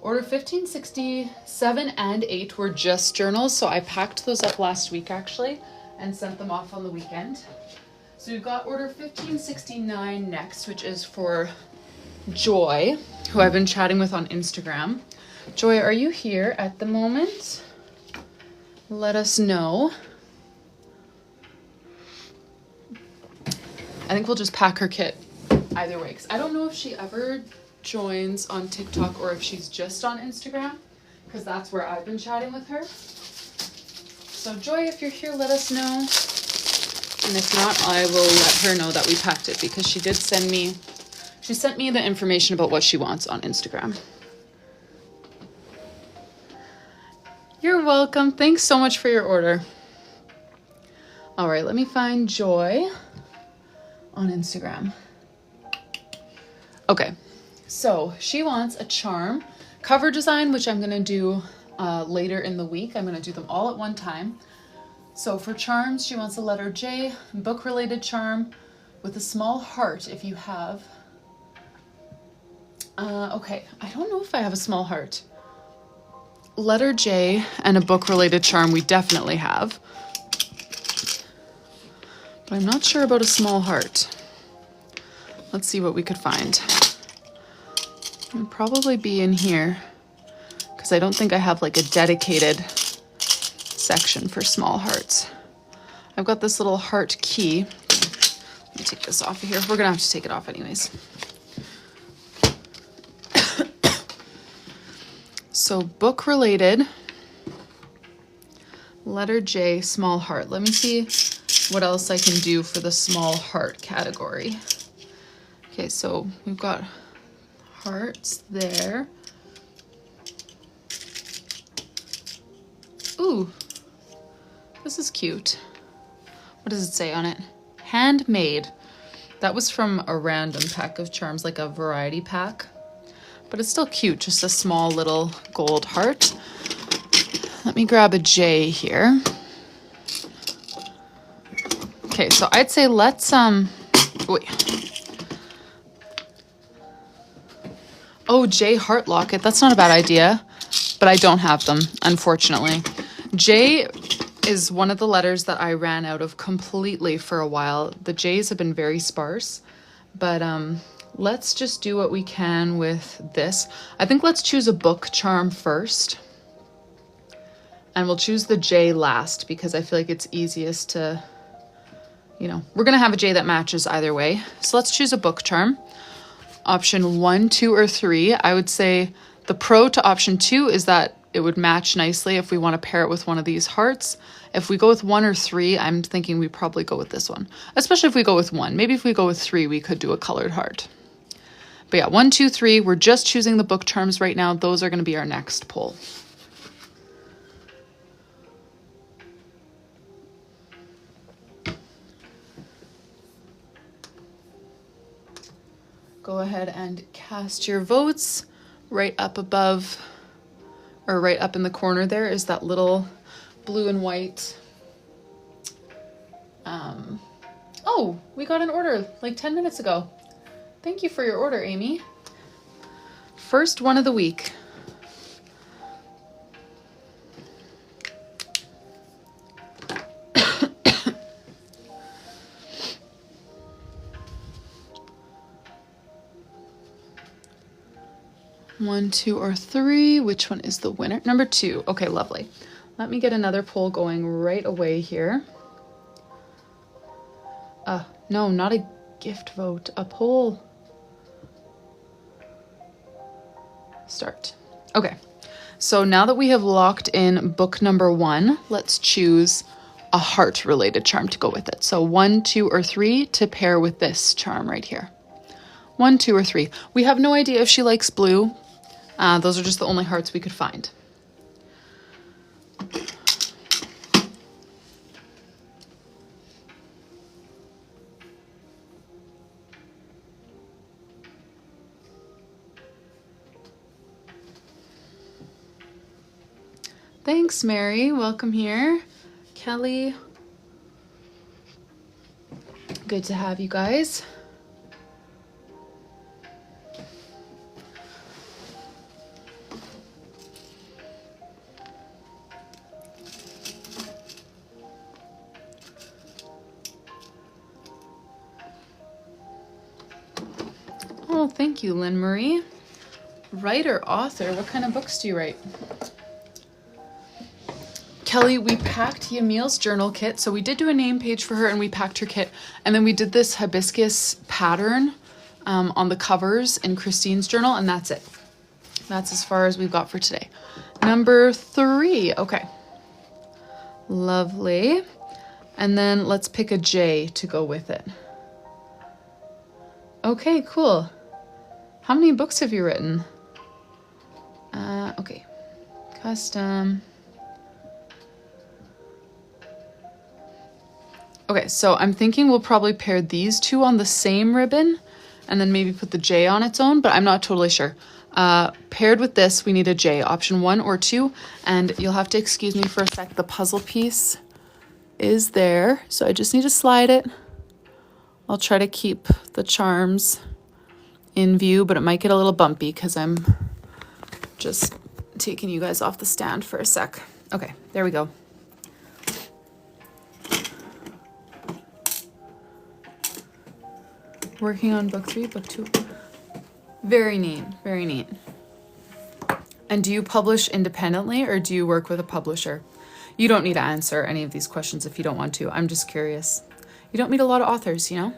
Order 1567 and 8 were just journals, so I packed those up last week actually and sent them off on the weekend. So we've got order 1569 next, which is for Joy, who I've been chatting with on Instagram. Joy, are you here at the moment? Let us know. I think we'll just pack her kit either way, because I don't know if she ever joins on TikTok or if she's just on Instagram, because that's where I've been chatting with her. So Joy, if you're here, let us know. And if not, I will let her know that we packed it, because she did send me, she sent me the information about what she wants on Instagram. You're welcome. Thanks so much for your order. All right, let me find Joy on Instagram. Okay, so she wants a charm cover design, which I'm gonna do later in the week. I'm gonna do them all at one time. So for charms, she wants a letter J, book-related charm with a small heart if you have. Okay, I don't know if I have a small heart. Letter J and a book-related charm we definitely have. But I'm not sure about a small heart. Let's see what we could find. It'll probably be in here, because I don't think I have like a dedicated section for small hearts. I've got this little heart key. Let me take this off of here. We're gonna have to take it off anyways. So book related, letter J, small heart. Let me see what else I can do for the small heart category. Okay, so we've got hearts there. Ooh, this is cute. What does it say on it? Handmade. That was from a random pack of charms, like a variety pack. But it's still cute, just a small little gold heart. Let me grab a J here. Okay, so I'd say let's, wait. Oh, J heart locket, that's not a bad idea, but I don't have them, unfortunately. J is one of the letters that I ran out of completely for a while. The J's have been very sparse, but let's just do what we can with this. I think let's choose a book charm first. And we'll choose the J last, because I feel like it's easiest to, you know, we're gonna have a J that matches either way. So let's choose a book charm. Option 1, 2, or 3. I would say The pro to option 2 is that it would match nicely if we want to pair it with one of these hearts. If we go with 1 or 3, I'm thinking we probably go with this one, especially if we go with 1. Maybe if we go with 3, we could do a colored heart. But yeah, 1, 2, 3, we're just choosing the book charms right now. Those are going to be our next poll. Go ahead and cast your votes. Right up above, or right up in the corner there is that little blue and white. Oh, we got an order like 10 minutes ago. Thank you for your order, Amy. First one of the week. One, 2, or 3. Which one is the winner? Number 2. Okay, lovely. Let me get another poll going right away here. No, not a gift vote, a poll. Start. Okay, so now that we have locked in book number 1, let's choose a heart-related charm to go with it. So 1, 2, or 3 to pair with this charm right here. 1, 2, or 3. We have no idea if she likes blue. Those are just the only hearts we could find. Thanks, Mary. Welcome here. Kelly. Good to have you guys. Oh, thank you, Lynn Marie. Writer, author, what kind of books do you write? Kelly, we packed Yamil's journal kit. So we did do a name page for her and we packed her kit. And then we did this hibiscus pattern on the covers in Christine's journal, and that's it. That's as far as we've got for today. Number 3. Okay. Lovely. And then let's pick a J to go with it. Okay, cool. How many books have you written? Okay. Custom. Okay, so I'm thinking we'll probably pair these 2 on the same ribbon and then maybe put the J on its own, but I'm not totally sure. Paired with this, we need a J, option 1 or 2, and you'll have to excuse me for a sec. The puzzle piece is there, so I just need to slide it. I'll try to keep the charms in view, but it might get a little bumpy because I'm just taking you guys off the stand for a sec. Okay, there we go. Working on book 3, book 2. Very neat, very neat. And do you publish independently or do you work with a publisher? You don't need to answer any of these questions if you don't want to. I'm just curious. You don't meet a lot of authors, you know?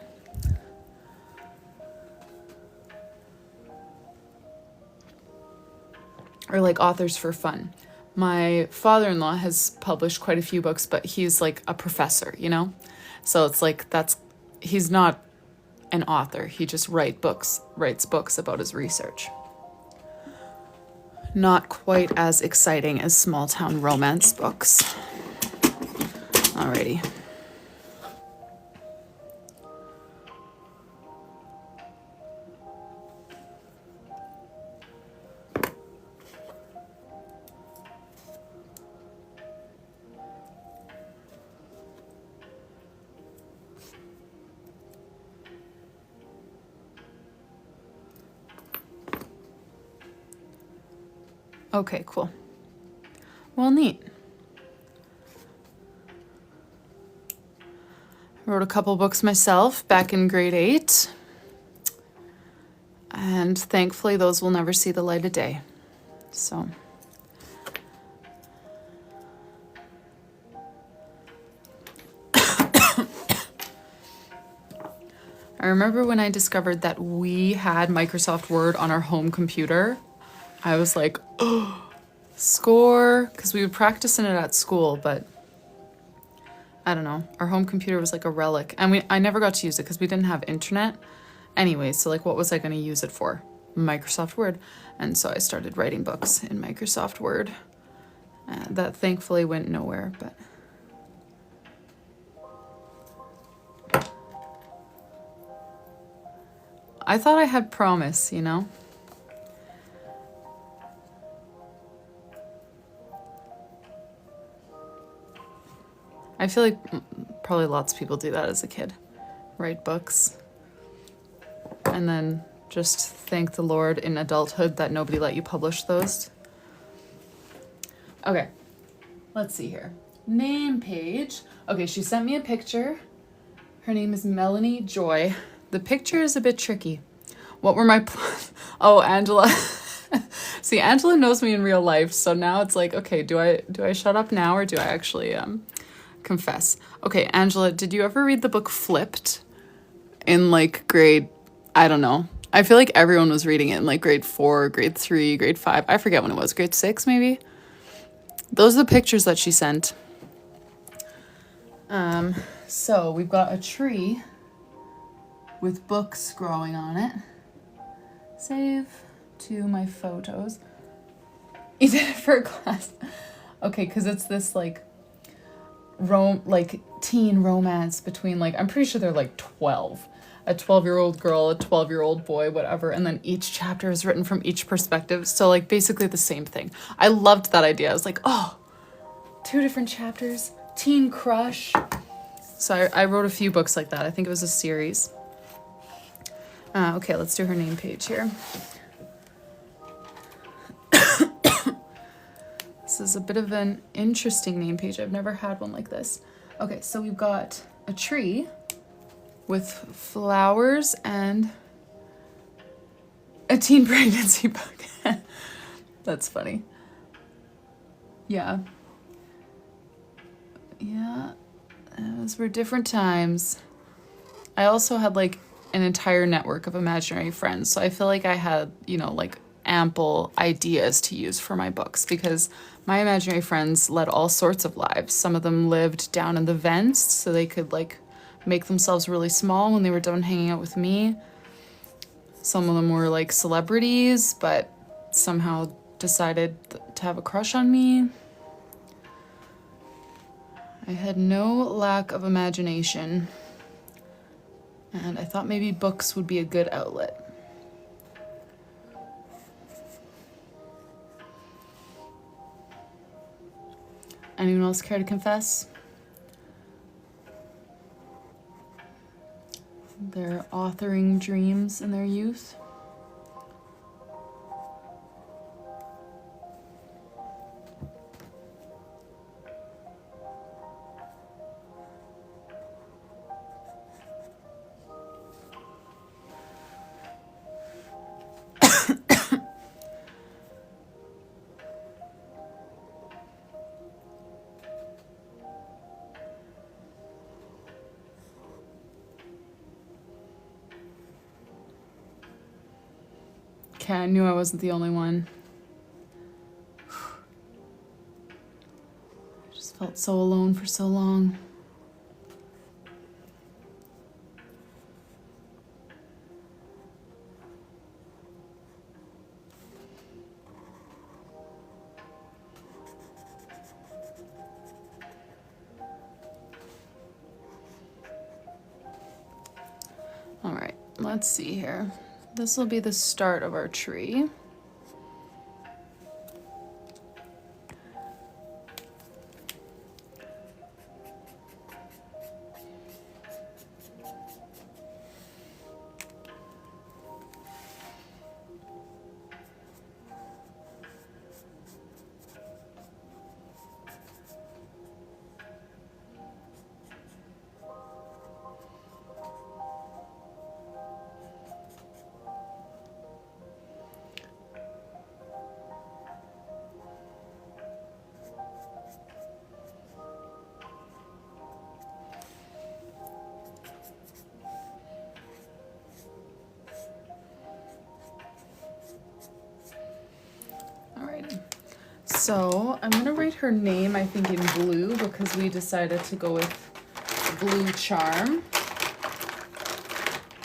Or like authors for fun. My father-in-law has published quite a few books, but he's like a professor, you know? So it's like he's not an author. He just writes books about his research. Not quite as exciting as small town romance books. Alrighty. Okay, cool. Well, neat. I wrote a couple books myself back in grade 8. And thankfully those will never see the light of day. So. I remember when I discovered that we had Microsoft Word on our home computer. I was like, oh, score, because we would practice in it at school, but I don't know. Our home computer was like a relic, and I never got to use it because we didn't have internet. Anyway, so like what was I going to use it for? Microsoft Word. And so I started writing books in Microsoft Word. That thankfully went nowhere, but I thought I had promise, you know? I feel like probably lots of people do that as a kid. Write books. And then just thank the Lord in adulthood that nobody let you publish those. Okay, let's see here. Name page. Okay, she sent me a picture. Her name is Melanie Joy. The picture is a bit tricky. What were my Oh, Angela. See, Angela knows me in real life, so now it's like, okay, do I shut up now or do I actually confess? Okay, Angela, did you ever read the book Flipped in like grade, I don't know. I feel like everyone was reading it in like grade 4, grade 3, grade 5. I forget when it was, grade 6 maybe? Those are the pictures that she sent. So we've got a tree with books growing on it. Save to my photos. You did it for a class. Okay, because it's this like teen romance between like, I'm pretty sure they're like 12. A 12-year-old girl, a 12-year-old boy, whatever. And then each chapter is written from each perspective. So like basically the same thing. I loved that idea. I was like, oh, 2 different chapters. Teen crush. So I wrote a few books like that. I think it was a series. Okay, let's do her name page here. This is a bit of an interesting name page. I've never had one like this. Okay, so we've got a tree with flowers and a teen pregnancy book. That's funny. Yeah. Yeah, those were different times. I also had like an entire network of imaginary friends. So I feel like I had, you know, like ample ideas to use for my books because my imaginary friends led all sorts of lives. Some of them lived down in the vents so they could like make themselves really small when they were done hanging out with me. Some of them were like celebrities, but somehow decided to have a crush on me. I had no lack of imagination, and I thought maybe books would be a good outlet. Anyone else care to confess their authoring dreams in their youth? Okay, I knew I wasn't the only one. I just felt so alone for so long. All right, let's see here. This will be the start of our tree. So I'm gonna write her name, I think, in blue because we decided to go with blue charm.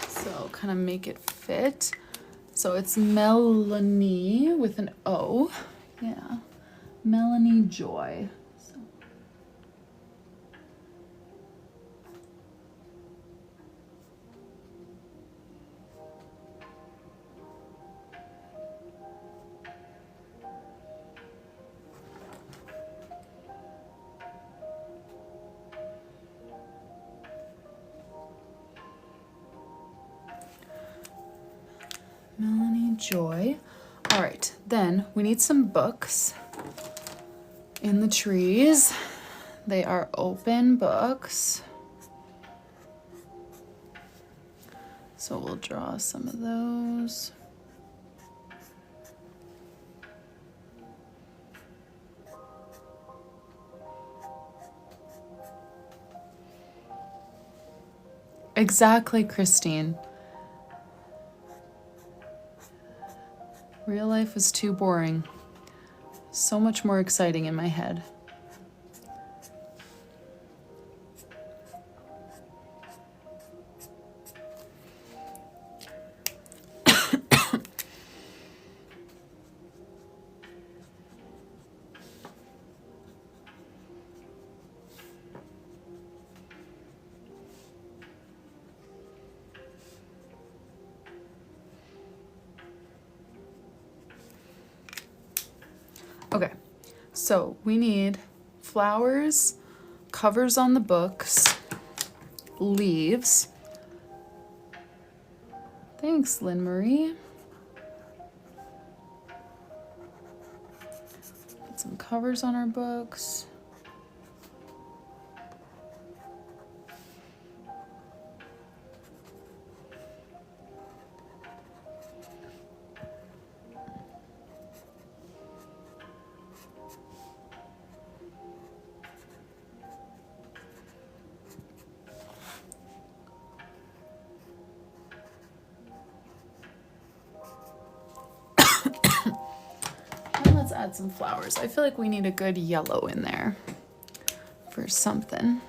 So kind of make it fit. So it's Melanie with an O. Yeah, Melanie Joy. So. Melanie Joy. All right, then we need some books in the trees. They are open books. So we'll draw some of those. Exactly, Christine. Real life is too boring. So much more exciting in my head. Okay, so we need flowers, covers on the books, leaves. Thanks, Lynn Marie. Put some covers on our books. Let's add some flowers. I feel like we need a good yellow in there for something.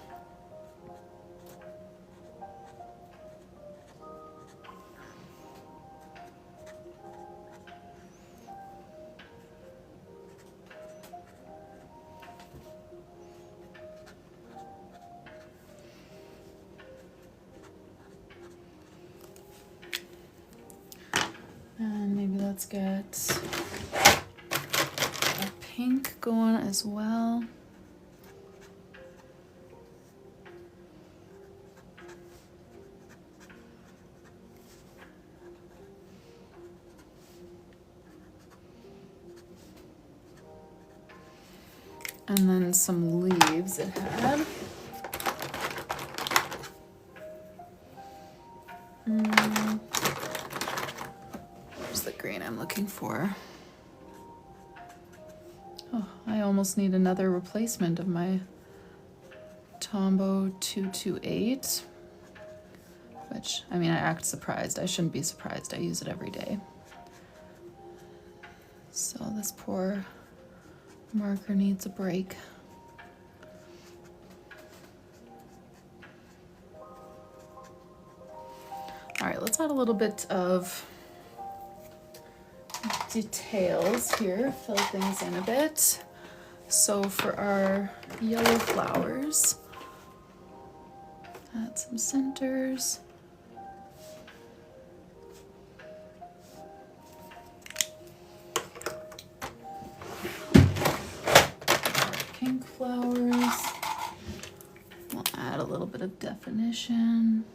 And maybe let's get a pink going as well. And then some leaves it had. Where's the green I'm looking for? Oh, I almost need another replacement of my Tombow 228. Which, I mean, I act surprised. I shouldn't be surprised. I use it every day. So this poor marker needs a break. All right, let's add a little bit of details here, fill things in a bit. So for our yellow flowers, add some centers. Pink flowers. We'll add a little bit of definition.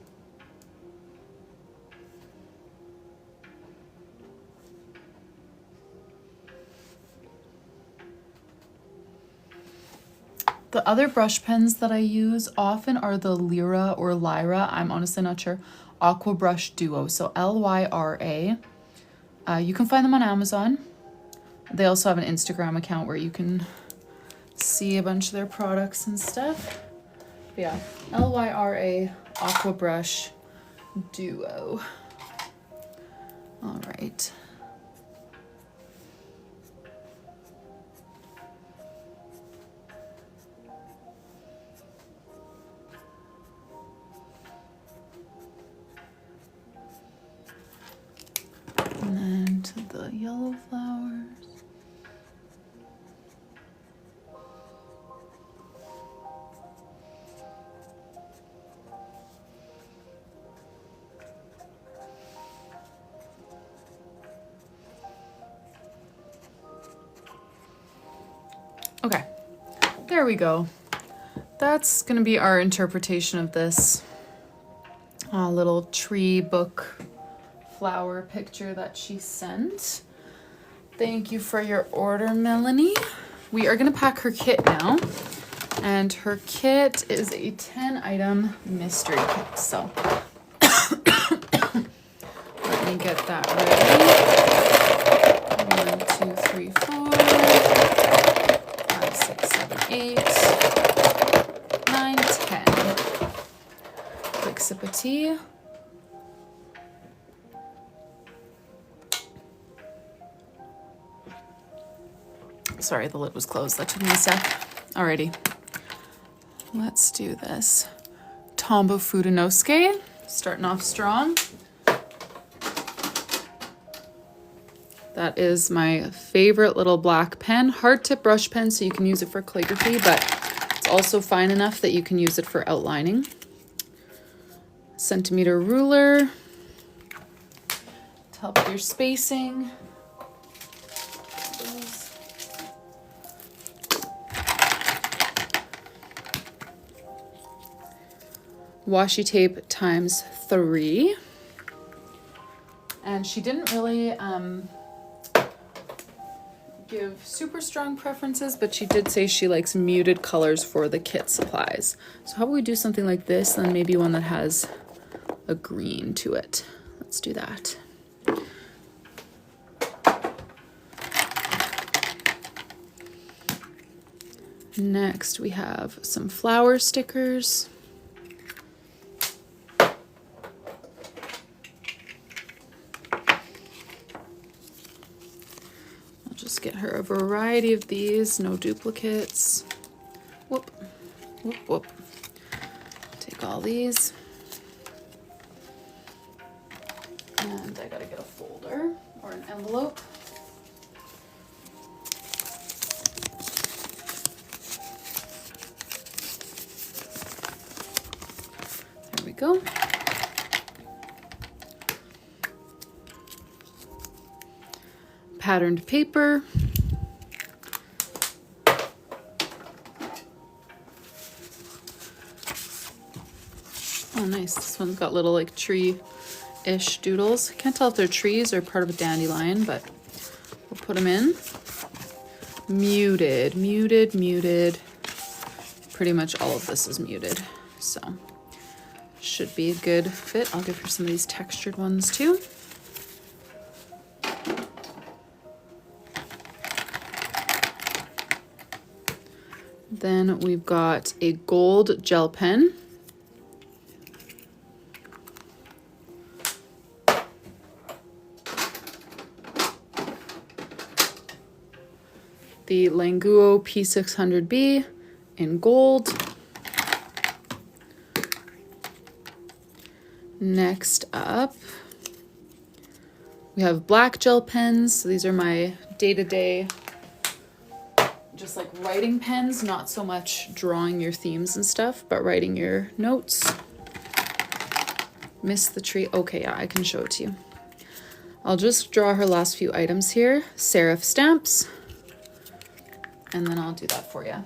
The other brush pens that I use often are the Lyra or Lyra, I'm honestly not sure, Aqua Brush Duo, so Lyra. You can find them on Amazon. They also have an Instagram account where you can see a bunch of their products and stuff. But yeah, Lyra Aqua Brush Duo. All right. Okay, there we go. That's gonna be our interpretation of this little tree book flower picture that she sent. Thank you for your order, Melanie. We are gonna pack her kit now. And her kit is a 10-item mystery kit. So let me get that ready. 1, 2, 3, 4, 5, 6, 7, 8, 9, 10. Quick sip of tea. Sorry, the lid was closed. That took me a sec. Alrighty. Let's do this. Tombow Fudenosuke, starting off strong. That is my favorite little black pen. Hard tip brush pen, so you can use it for calligraphy, but it's also fine enough that you can use it for outlining. Centimeter ruler to help with your spacing. Washi tape times 3. And she didn't really give super strong preferences, but she did say she likes muted colors for the kit supplies. So how about we do something like this, and maybe one that has a green to it. Let's do that. Next we have some flower stickers. Get her a variety of these, no duplicates. Whoop, whoop, whoop. Take all these. And I gotta get a folder or an envelope. There we go. Patterned paper. Oh, nice. This one's got little like tree-ish doodles. Can't tell if they're trees or part of a dandelion, but we'll put them in. Muted, muted, muted. Pretty much all of this is muted, so should be a good fit. I'll give her some of these textured ones too. Then we've got a gold gel pen. The Languo P600B in gold. Next up, we have black gel pens. So these are my day-to-day just like writing pens, not so much drawing your themes and stuff, but writing your notes. Miss the tree. Okay, yeah, I can show it to you. I'll just draw her last few items here. Serif stamps. And then I'll do that for you.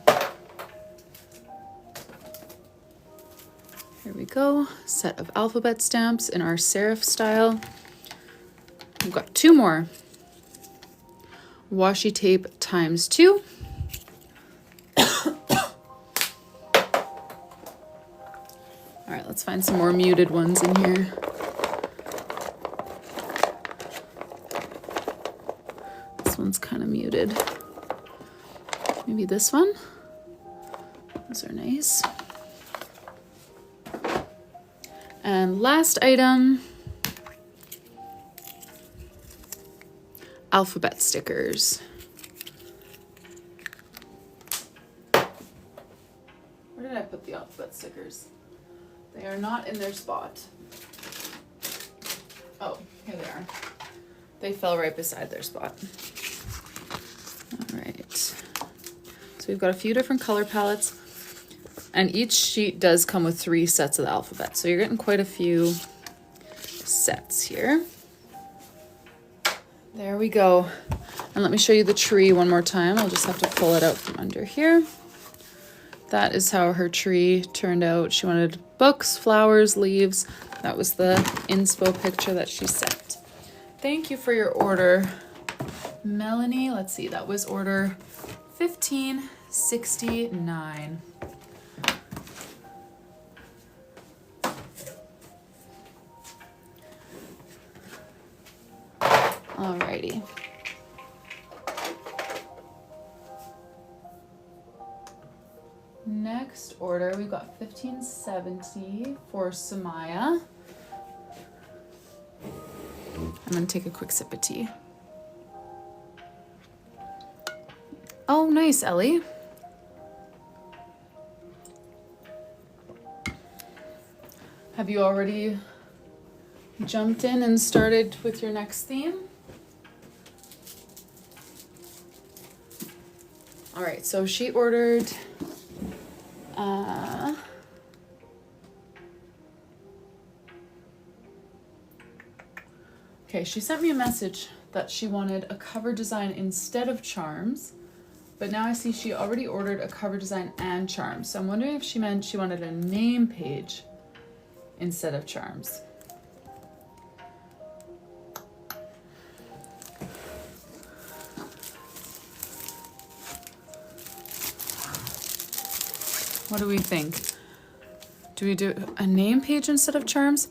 Here we go. Set of alphabet stamps in our serif style. We've got 2 more. Washi tape times 2. All right, let's find some more muted ones in here. This one's kind of muted. Maybe this one. Those are nice. And last item, alphabet stickers. Where did I put the alphabet stickers? They are not in their spot. Oh, here they are. They fell right beside their spot. All right. So we've got a few different color palettes, and each sheet does come with 3 sets of the alphabet. So you're getting quite a few sets here. There we go. And let me show you the tree one more time. I'll just have to pull it out from under here. That is how her tree turned out. She wanted books, flowers, leaves. That was the inspo picture that she sent. Thank you for your order, Melanie. Let's see, that was order 1569. Alrighty. Next order, we've got 1570 for Somaya. I'm gonna take a quick sip of tea. Oh, nice, Ellie. Have you already jumped in and started with your next theme? All right, so she ordered okay, she sent me a message that she wanted a cover design instead of charms, but now I see she already ordered a cover design and charms. So I'm wondering if she meant she wanted a name page instead of charms. What do we think? Do we do a name page instead of charms?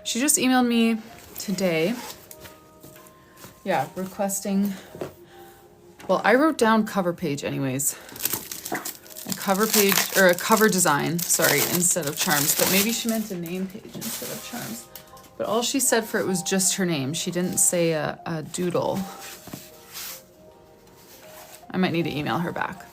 She just emailed me today. Yeah, requesting, well, I wrote down cover page anyways. A cover page, or a cover design, sorry, instead of charms, but maybe she meant a name page instead of charms. But all she said for it was just her name. She didn't say a doodle. I might need to email her back.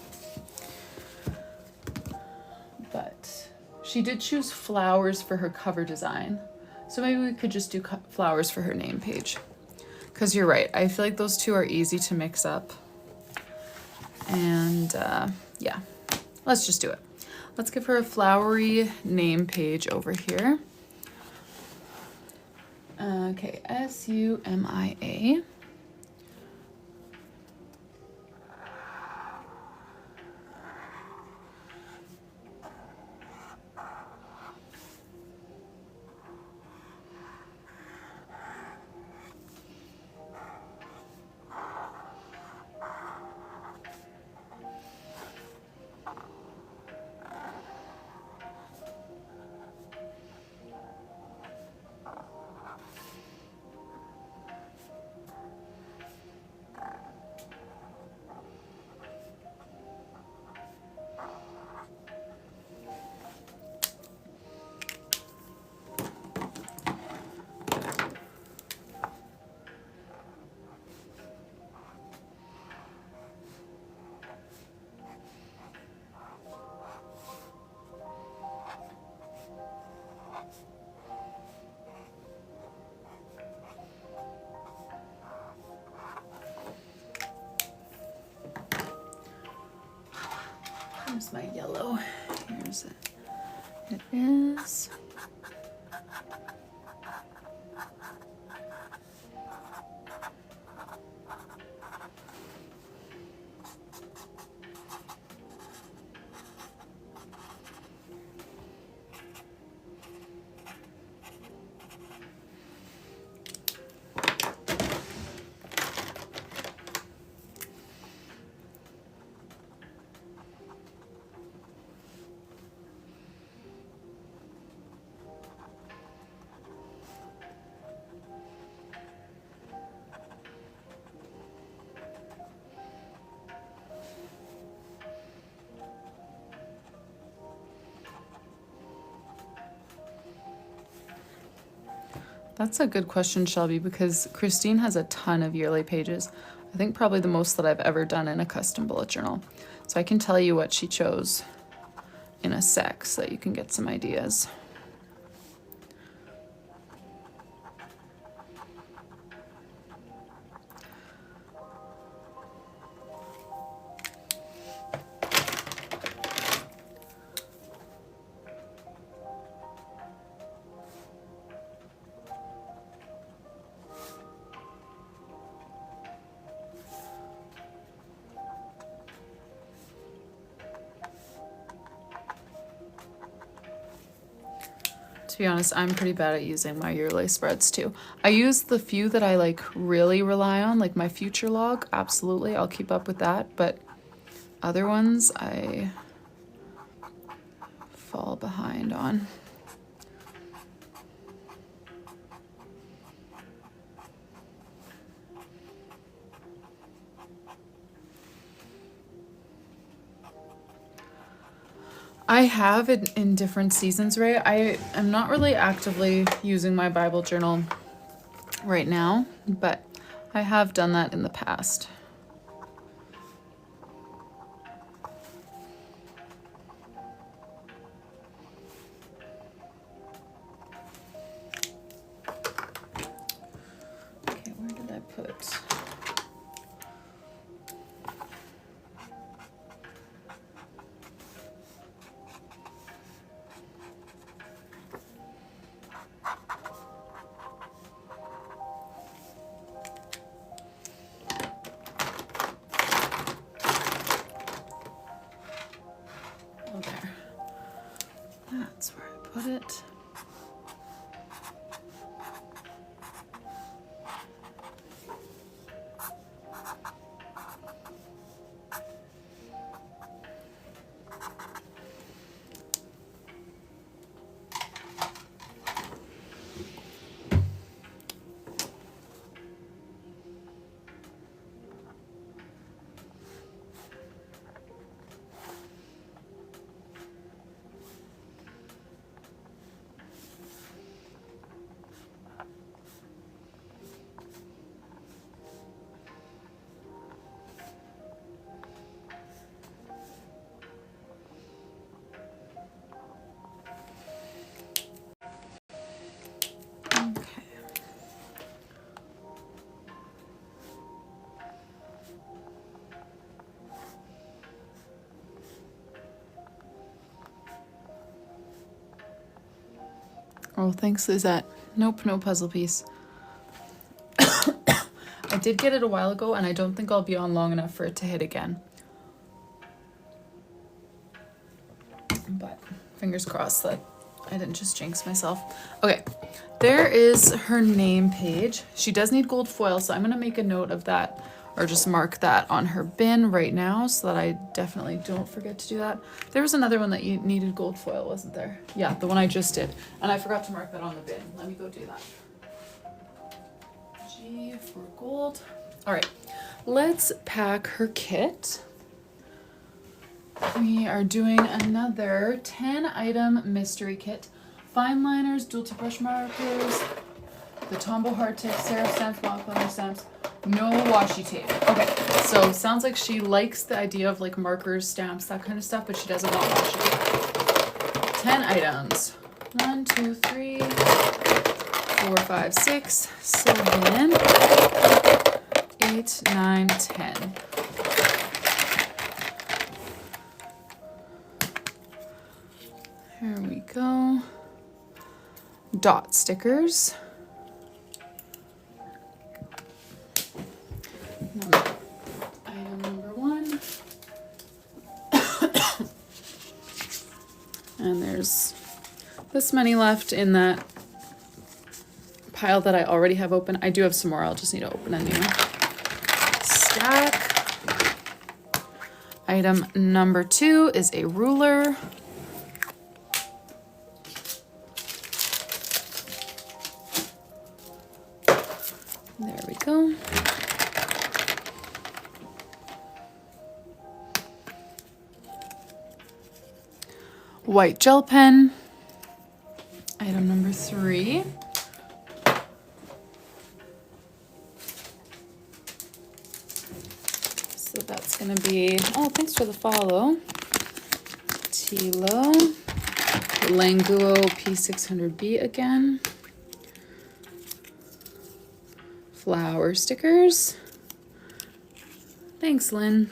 But she did choose flowers for her cover design. So maybe we could just do flowers for her name page. Because you're right, I feel like those two are easy to mix up. And yeah, let's just do it. Let's give her a flowery name page over here. Okay, Sumia. Here's my yellow. Here's it. It is. That's a good question, Shelby, because Christine has a ton of yearly pages. I think probably the most that I've ever done in a custom bullet journal. So I can tell you what she chose in a sec so that you can get some ideas. To be honest, I'm pretty bad at using my yearly spreads too. I use the few that I like really rely on, like my future log. Absolutely, I'll keep up with that. But other ones I fall behind on. I have it in different seasons, Ray. I am not really actively using my Bible journal right now, but I have done that in the past. Okay, where did I put? Oh, there. That's where I put it. Oh, thanks, Lizette. Nope, no puzzle piece. I did get it a while ago, and I don't think I'll be on long enough for it to hit again. But fingers crossed that I didn't just jinx myself. Okay, there is her name page. She does need gold foil, so I'm going to make a note of that, or just mark that on her bin right now so that I definitely don't forget to do that. There was another one that you needed gold foil, wasn't there? Yeah, the one I just did. And I forgot to mark that on the bin. Let me go do that. G for gold. All right, let's pack her kit. We are doing another 10 item mystery kit. Fine liners, dual tip brush markers, the Tombow hard tip, serif stamps, block letter stamps, no washi tape. Okay, so sounds like she likes the idea of like markers, stamps, that kind of stuff, but she doesn't want washi tape. 10 items. 1, 2, 3, 4, 5, 6, 7, 8, 9, 10. Here we go. Dot stickers. Item number 1. And there's this many left in that pile that I already have open. I do have some more. I'll just need to open a new stack. Item number 2 is a ruler. There we go. White gel pen. Item number 3. So that's going to be, oh, thanks for the follow. Tilo. Languo P600B again. Flower stickers. Thanks, Lynn.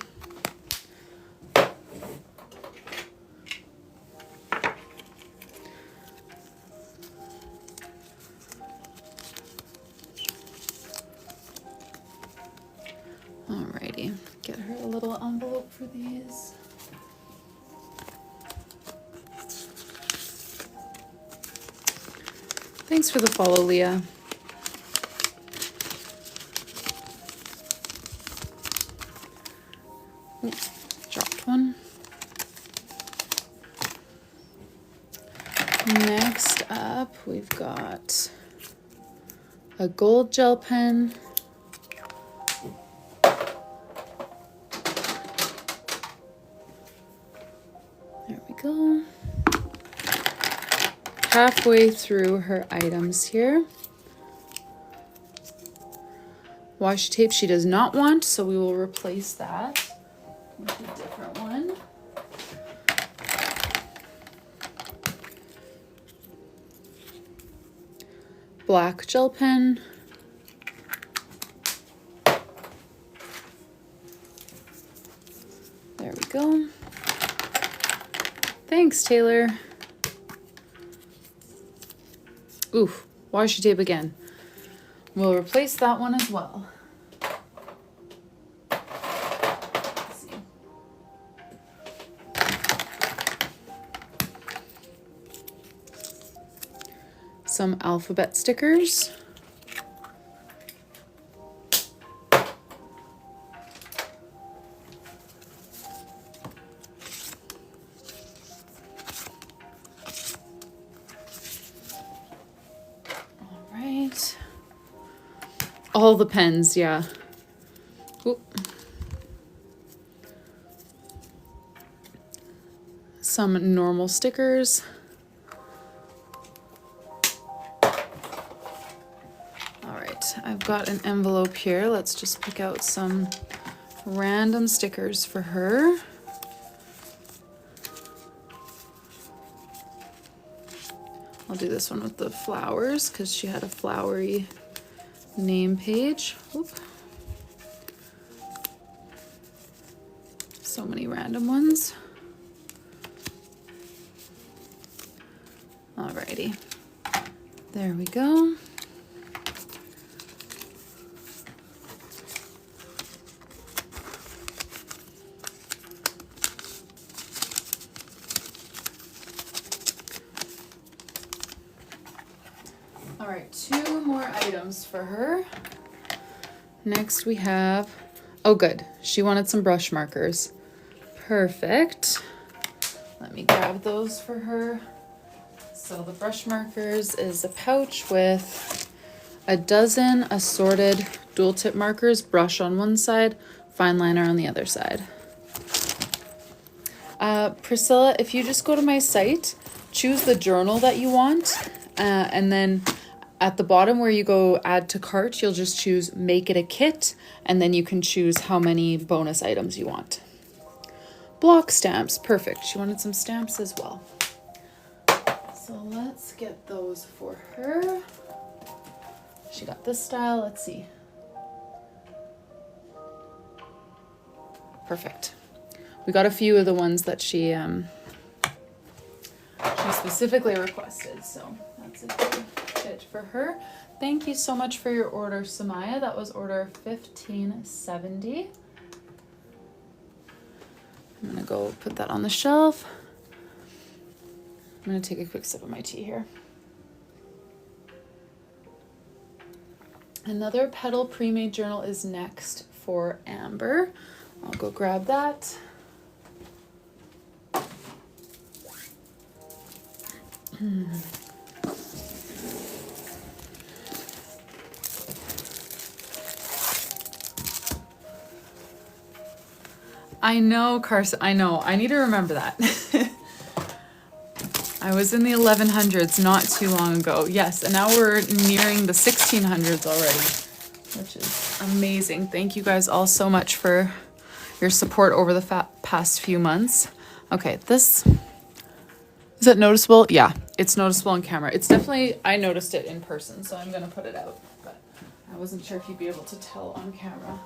Alrighty, get her a little envelope for these. Thanks for the follow, Leah. Ooh, dropped one. Next up, we've got a gold gel pen. There we go. Halfway through her items here. Washi tape she does not want, so we will replace that with a different one. Black gel pen. There we go. Thanks, Taylor. Oof, washi tape again. We'll replace that one as well. Let's see. Some alphabet stickers. All the pens, yeah. Oop. Some normal stickers. All right, I've got an envelope here. Let's just pick out some random stickers for her. I'll do this one with the flowers because she had a flowery name page. Oop. So many random ones. Alrighty. There we go. All right, 2 more items for her. Next we have, oh good, she wanted some brush markers. Perfect. Let me grab those for her. So the brush markers is a pouch with a dozen assorted dual tip markers, brush on one side, fine liner on the other side. Priscilla, if you just go to my site, choose the journal that you want, and then at the bottom where you go add to cart, you'll just choose make it a kit, and then you can choose how many bonus items you want. Block stamps, perfect. She wanted some stamps as well. So let's get those for her. She got this style, let's see. Perfect. We got a few of the ones that she specifically requested, so that's a good fit for her. Thank you so much for your order, Somaya. That was order 1570. I'm gonna go put that on the shelf. I'm gonna take a quick sip of my tea here. Another Petal pre-made journal is next for Amber. I'll go grab that. I know, Carson, I know. I need to remember that. I was in the 1100s not too long ago. Yes, and now we're nearing the 1600s already, which is amazing. Thank you guys all so much for your support over the past few months. Okay, this, is it noticeable? Yeah, it's noticeable on camera. It's definitely, I noticed it in person, so I'm gonna put it out, but I wasn't sure if you'd be able to tell on camera.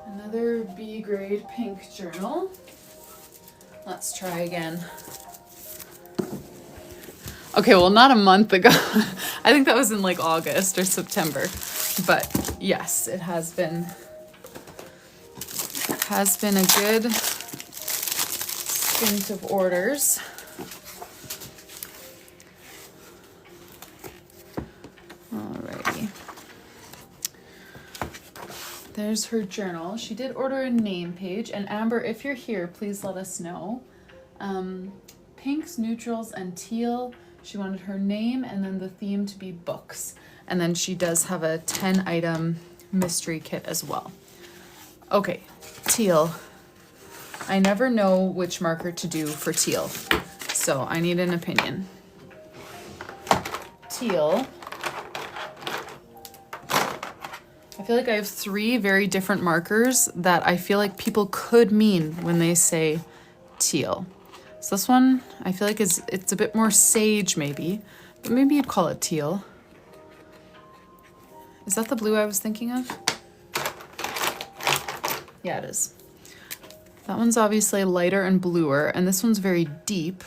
Another B grade pink journal. Let's try again. Okay, well, not a month ago. I think that was in like August or September. But yes, it has been a good stint of orders. there's her journal. She did order a name page, and Amber, if you're here, please let us know. Pinks, neutrals, and teal. She wanted her name and then the theme to be books. And then she does have a 10-item mystery kit as well. Okay, teal. I never know which marker to do for teal, so I need an opinion. Teal. I feel like I have 3 very different markers that I feel like people could mean when they say teal. So this one, I feel like it's a bit more sage maybe, but maybe you'd call it teal. Is that the blue I was thinking of? Yeah, it is. That one's obviously lighter and bluer, and this one's very deep.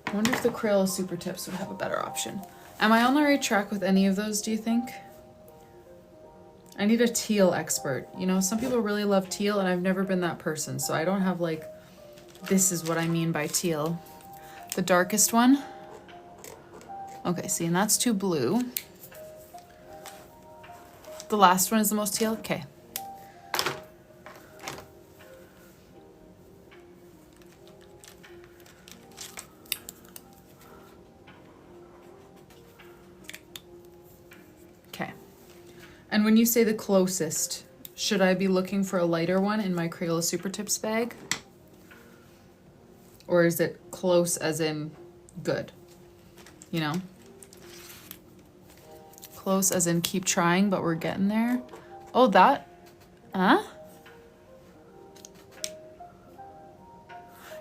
I wonder if the Crayola Super Tips would have a better option. Am I on the right track with any of those, do you think? I need a teal expert. You know, some people really love teal, and I've never been that person, so I don't have like, this is what I mean by teal. The darkest one. Okay, see, and that's too blue. The last one is the most teal? Okay. Okay. And when you say the closest, should I be looking for a lighter one in my Crayola Super Tips bag? Or is it close as in good? You know? Close as in keep trying, but we're getting there. Oh, that, huh?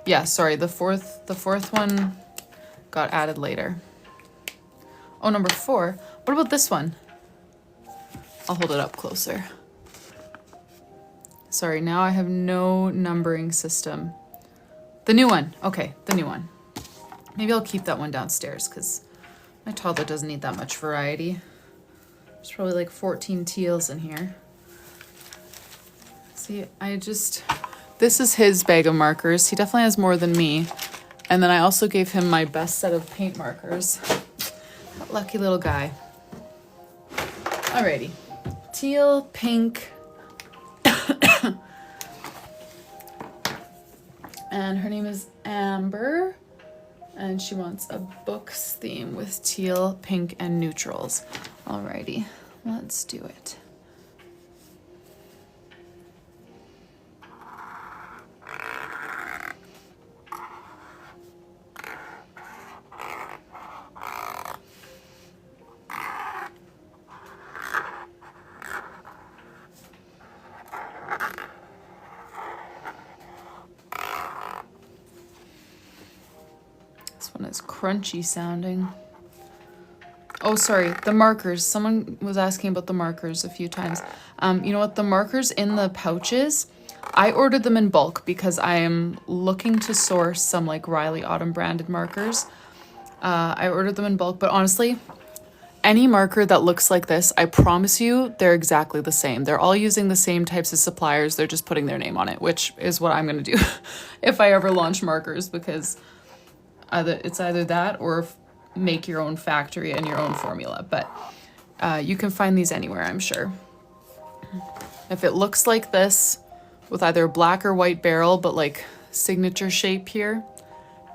Yeah, sorry, the fourth one got added later. Oh, number 4. What about this one? I'll hold it up closer. Sorry, now I have no numbering system. The new one. Okay, the new one. Maybe I'll keep that one downstairs because my toddler doesn't need that much variety. There's probably like 14 teals in here. See, this is his bag of markers. He definitely has more than me. And then I also gave him my best set of paint markers. That lucky little guy. Alrighty. Teal, pink. And her name is Amber, and she wants a books theme with teal, pink, and neutrals. Alrighty, let's do it. One is crunchy sounding. Oh, sorry, the markers. Someone was asking about the markers a few times. You know what? The markers in the pouches, I ordered them in bulk because I am looking to source some like Rylee Autumn branded markers. I ordered them in bulk, but honestly, any marker that looks like this, I promise you, they're exactly the same. They're all using the same types of suppliers. They're just putting their name on it, which is what I'm going to do if I ever launch markers, because it's either that or make your own factory and your own formula. But you can find these anywhere, I'm sure. If it looks like this with either black or white barrel, but like signature shape here,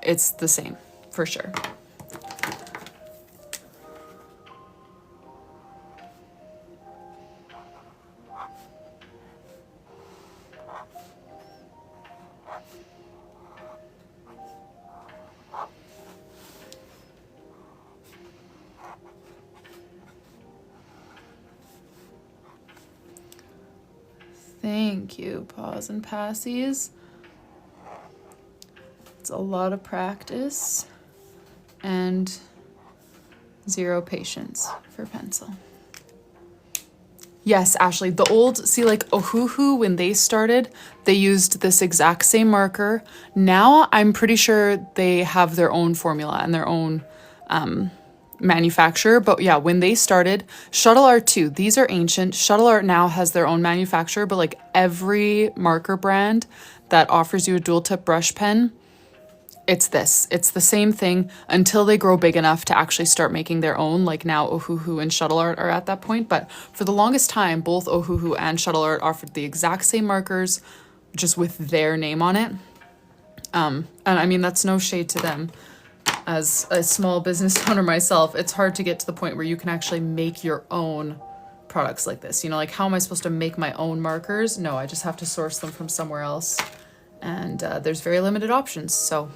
it's the same for sure. Thank you, Paws and Passies. It's a lot of practice and 0 patience for pencil. Yes, Ashley, the old, see like Ohuhu, when they started, they used this exact same marker. Now I'm pretty sure they have their own formula and their own manufacturer, but yeah, when they started, Shuttle Art too, these are ancient. Shuttle Art now has their own manufacturer, but like every marker brand that offers you a dual tip brush pen, it's this. It's the same thing until they grow big enough to actually start making their own. Like now Ohuhu and Shuttle Art are at that point. But for the longest time, both Ohuhu and Shuttle Art offered the exact same markers, just with their name on it. And I mean, that's no shade to them. As a small business owner myself, it's hard to get to the point where you can actually make your own products like this. You know, like how am I supposed to make my own markers? No, I just have to source them from somewhere else. And there's very limited options. So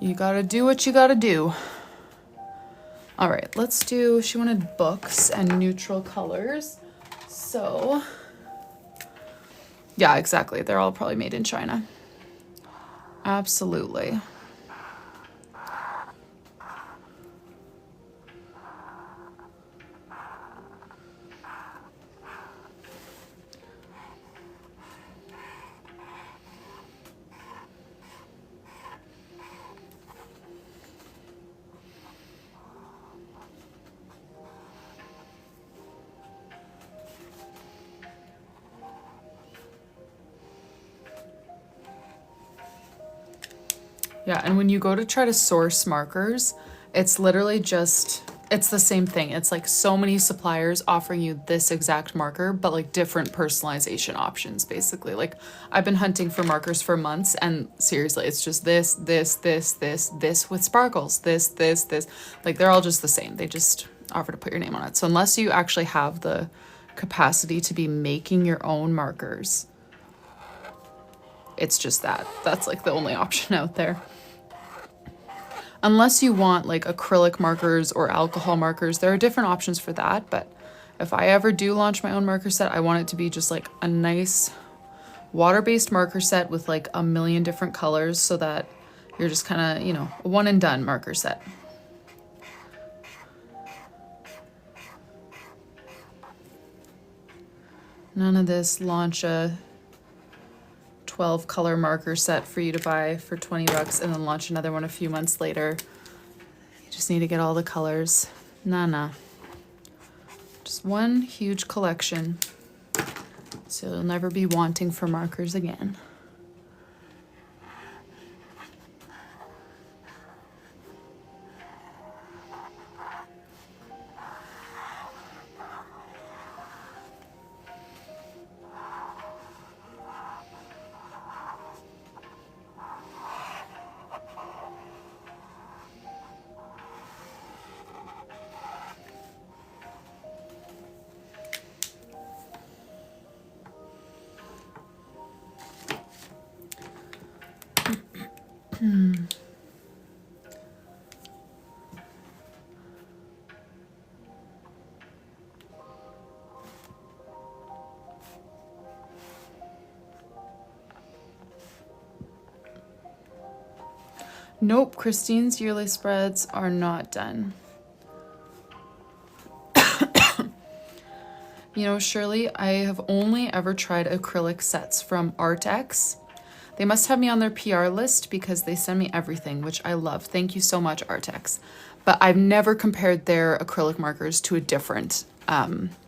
you gotta do what you gotta do. All right, let's do, she wanted books and neutral colors. So yeah, exactly. They're all probably made in China. Absolutely. Yeah, and when you go to try to source markers, it's literally just, it's the same thing. It's like so many suppliers offering you this exact marker, but like different personalization options, basically. Like I've been hunting for markers for months, and seriously, it's just this with sparkles, this. Like they're all just the same. They just offer to put your name on it. So unless you actually have the capacity to be making your own markers, it's just that. That's like the only option out there. Unless you want like acrylic markers or alcohol markers, there are different options for that. But if I ever do launch my own marker set, I want it to be just like a nice water-based marker set with like a million different colors, so that you're just kind of, you know, a one and done marker set. None of this launch a 12 color marker set for you to buy for 20 bucks and then launch another one a few months later. You just need to get all the colors. Nah. Just one huge collection. So you'll never be wanting for markers again. Nope, Christine's yearly spreads are not done. You know, Shirley, I have only ever tried acrylic sets from ArtX. They must have me on their PR list because they send me everything, which I love. Thank you so much, ArtX. But I've never compared their acrylic markers to a different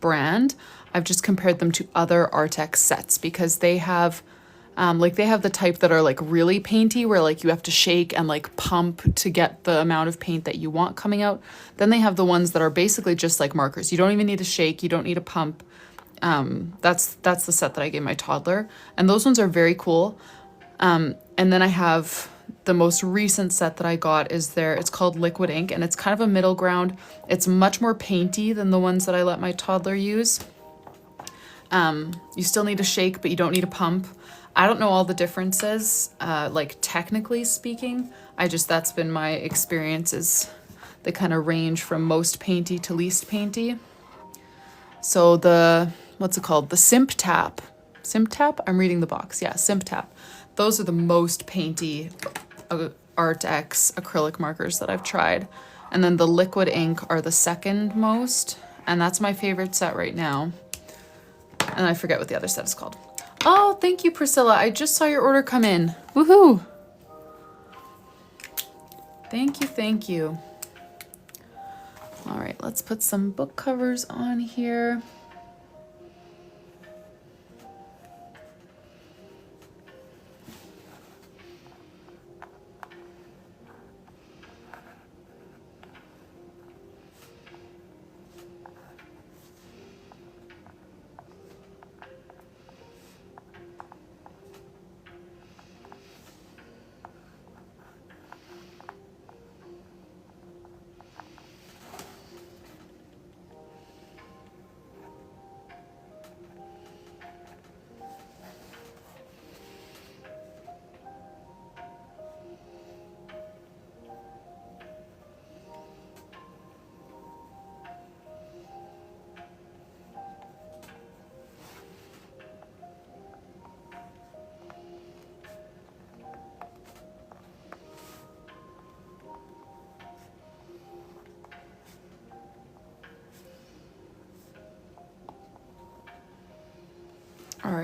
brand. I've just compared them to other ArtX sets because they have like they have the type that are like really painty, where like you have to shake and like pump to get the amount of paint that you want coming out. Then they have the ones that are basically just like markers. You don't even need to shake, you don't need a pump. That's the set that I gave my toddler, and those ones are very cool. And then I have the most recent set that I got it's called Liquid Ink, and it's kind of a middle ground. It's much more painty than the ones that I let my toddler use. You still need to shake, but you don't need a pump. I don't know all the differences, like technically speaking. That's been my experiences. They kind of range from most painty to least painty. So what's it called? The Simp Tap. Simp Tap? I'm reading the box. Yeah, Simp Tap. Those are the most painty ArtX acrylic markers that I've tried. And then the Liquid Ink are the second most. And that's my favorite set right now. And I forget what the other set is called. Oh, thank you, Priscilla. I just saw your order come in. Woohoo! Thank you. All right, let's put some book covers on here.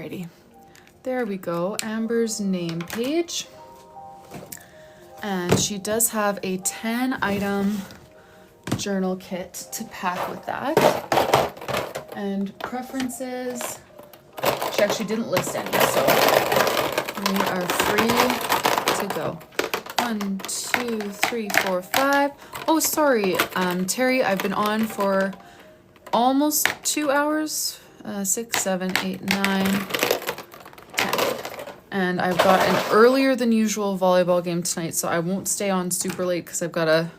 Alrighty. There we go. Amber's name page. And she does have a 10 item journal kit to pack with that. And preferences, she actually didn't list any, so we are free to go. 1, 2, 3, 4, 5. Oh, sorry, Terry, I've been on for almost 2 hours. 6, 7, 8, 9, 10. And I've got an earlier than usual volleyball game tonight, so I won't stay on super late because I've got to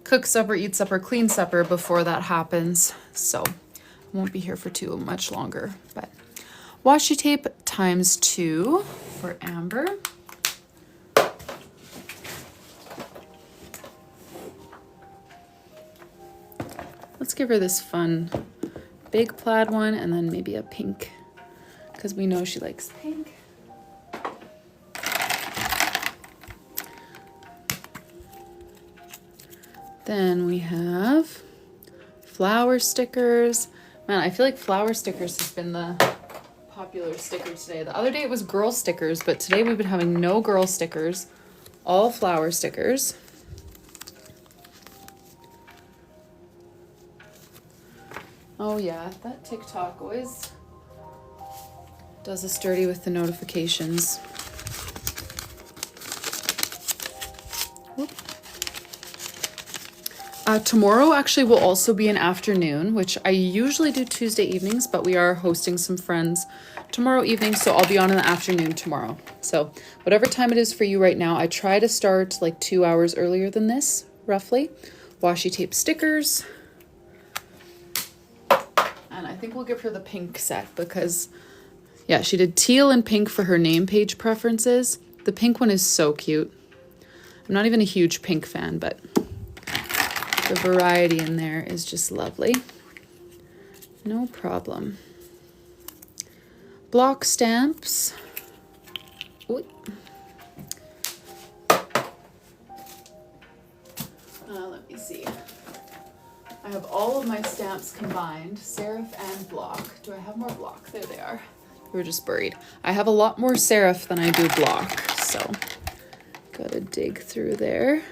cook supper, eat supper, clean supper before that happens. So I won't be here for too much longer. But washi tape ×2 for Amber. Let's give her this fun big plaid one and then maybe a pink because we know she likes pink. Then we have flower stickers. Man, I feel like flower stickers has been the popular sticker today. The other day it was girl stickers, but today we've been having no girl stickers, all flower stickers. Oh yeah, that TikTok always does us dirty with the notifications. Whoop. Tomorrow actually will also be an afternoon, which I usually do Tuesday evenings, but we are hosting some friends tomorrow evening, so I'll be on in the afternoon tomorrow. So whatever time it is for you right now, I try to start like 2 hours earlier than this, roughly. Washi tape stickers. And I think we'll give her the pink set because, yeah, she did teal and pink for her name page preferences. The pink one is so cute. I'm not even a huge pink fan, but the variety in there is just lovely. No problem. Block stamps. Ooh. Let me see. I have all of my stamps combined, serif and block. Do I have more block? There they are. They were just buried. I have a lot more serif than I do block, so gotta dig through there.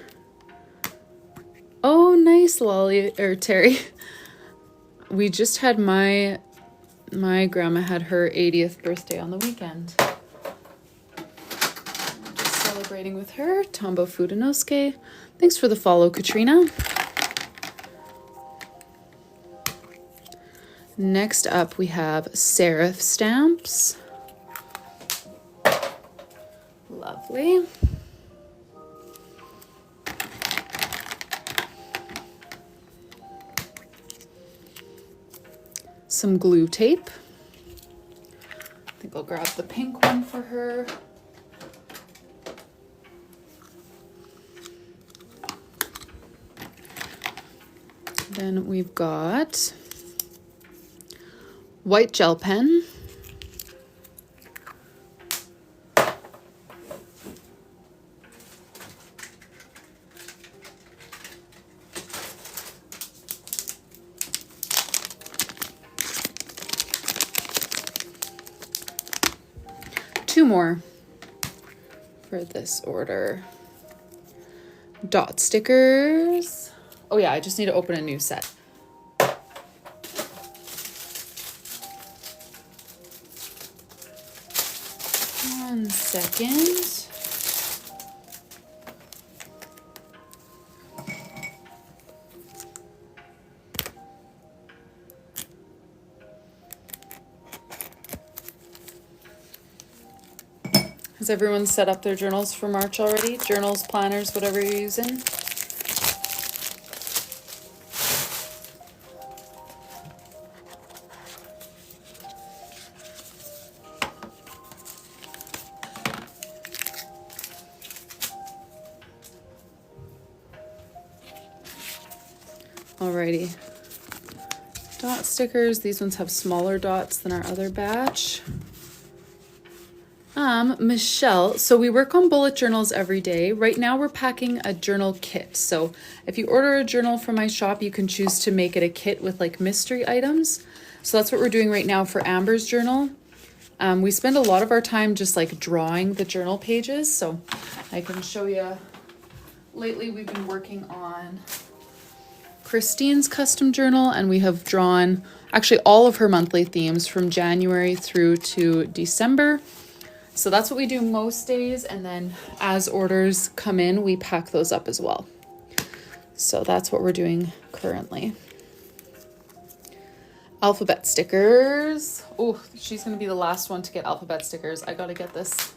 Oh, nice, Lolly, or Terry. We just had my grandma had her 80th birthday on the weekend. Just celebrating with her. Tombo Fudenosuke. Thanks for the follow, Katrina. Next up, we have serif stamps. Lovely. Some glue tape. I think I'll grab the pink one for her. Then we've got white gel pen. Two more for this order. Dot stickers. Oh yeah, I just need to open a new set. One second. Has everyone set up their journals for March already? Journals, planners, whatever you're using? Alrighty. Dot stickers. These ones have smaller dots than our other batch. Michelle, so we work on bullet journals every day. Right now we're packing a journal kit. So if you order a journal from my shop, you can choose to make it a kit with like mystery items. So that's what we're doing right now for Amber's journal. We spend a lot of our time just like drawing the journal pages. So I can show you, lately we've been working on Christine's custom journal, and we have drawn actually all of her monthly themes from January through to December. So that's what we do most days, and then as orders come in, we pack those up as well. So that's what we're doing currently. Alphabet stickers. Oh, she's gonna be the last one to get alphabet stickers. I gotta get this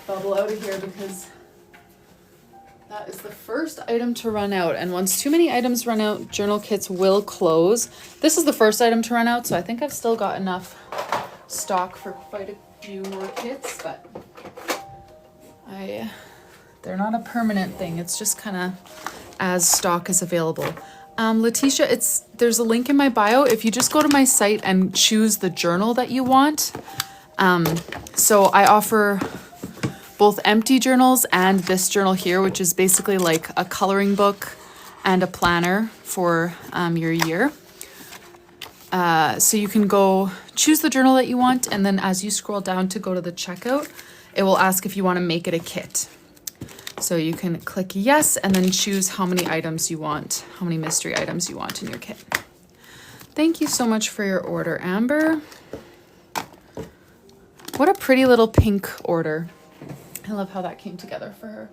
bubble out of here because that is the first item to run out. And once too many items run out, journal kits will close. This is the first item to run out, so I think I've still got enough stock for quite a few more kits, but they're not a permanent thing. It's just kind of as stock is available. Letitia, there's a link in my bio. If you just go to my site and choose the journal that you want. So I offer both empty journals and this journal here, which is basically like a coloring book and a planner for your year. So you can go choose the journal that you want, and then as you scroll down to go to the checkout, it will ask if you want to make it a kit. So you can click yes and then choose how many items you want, how many mystery items you want in your kit. Thank you so much for your order, Amber. What a pretty little pink order. I love how that came together for her.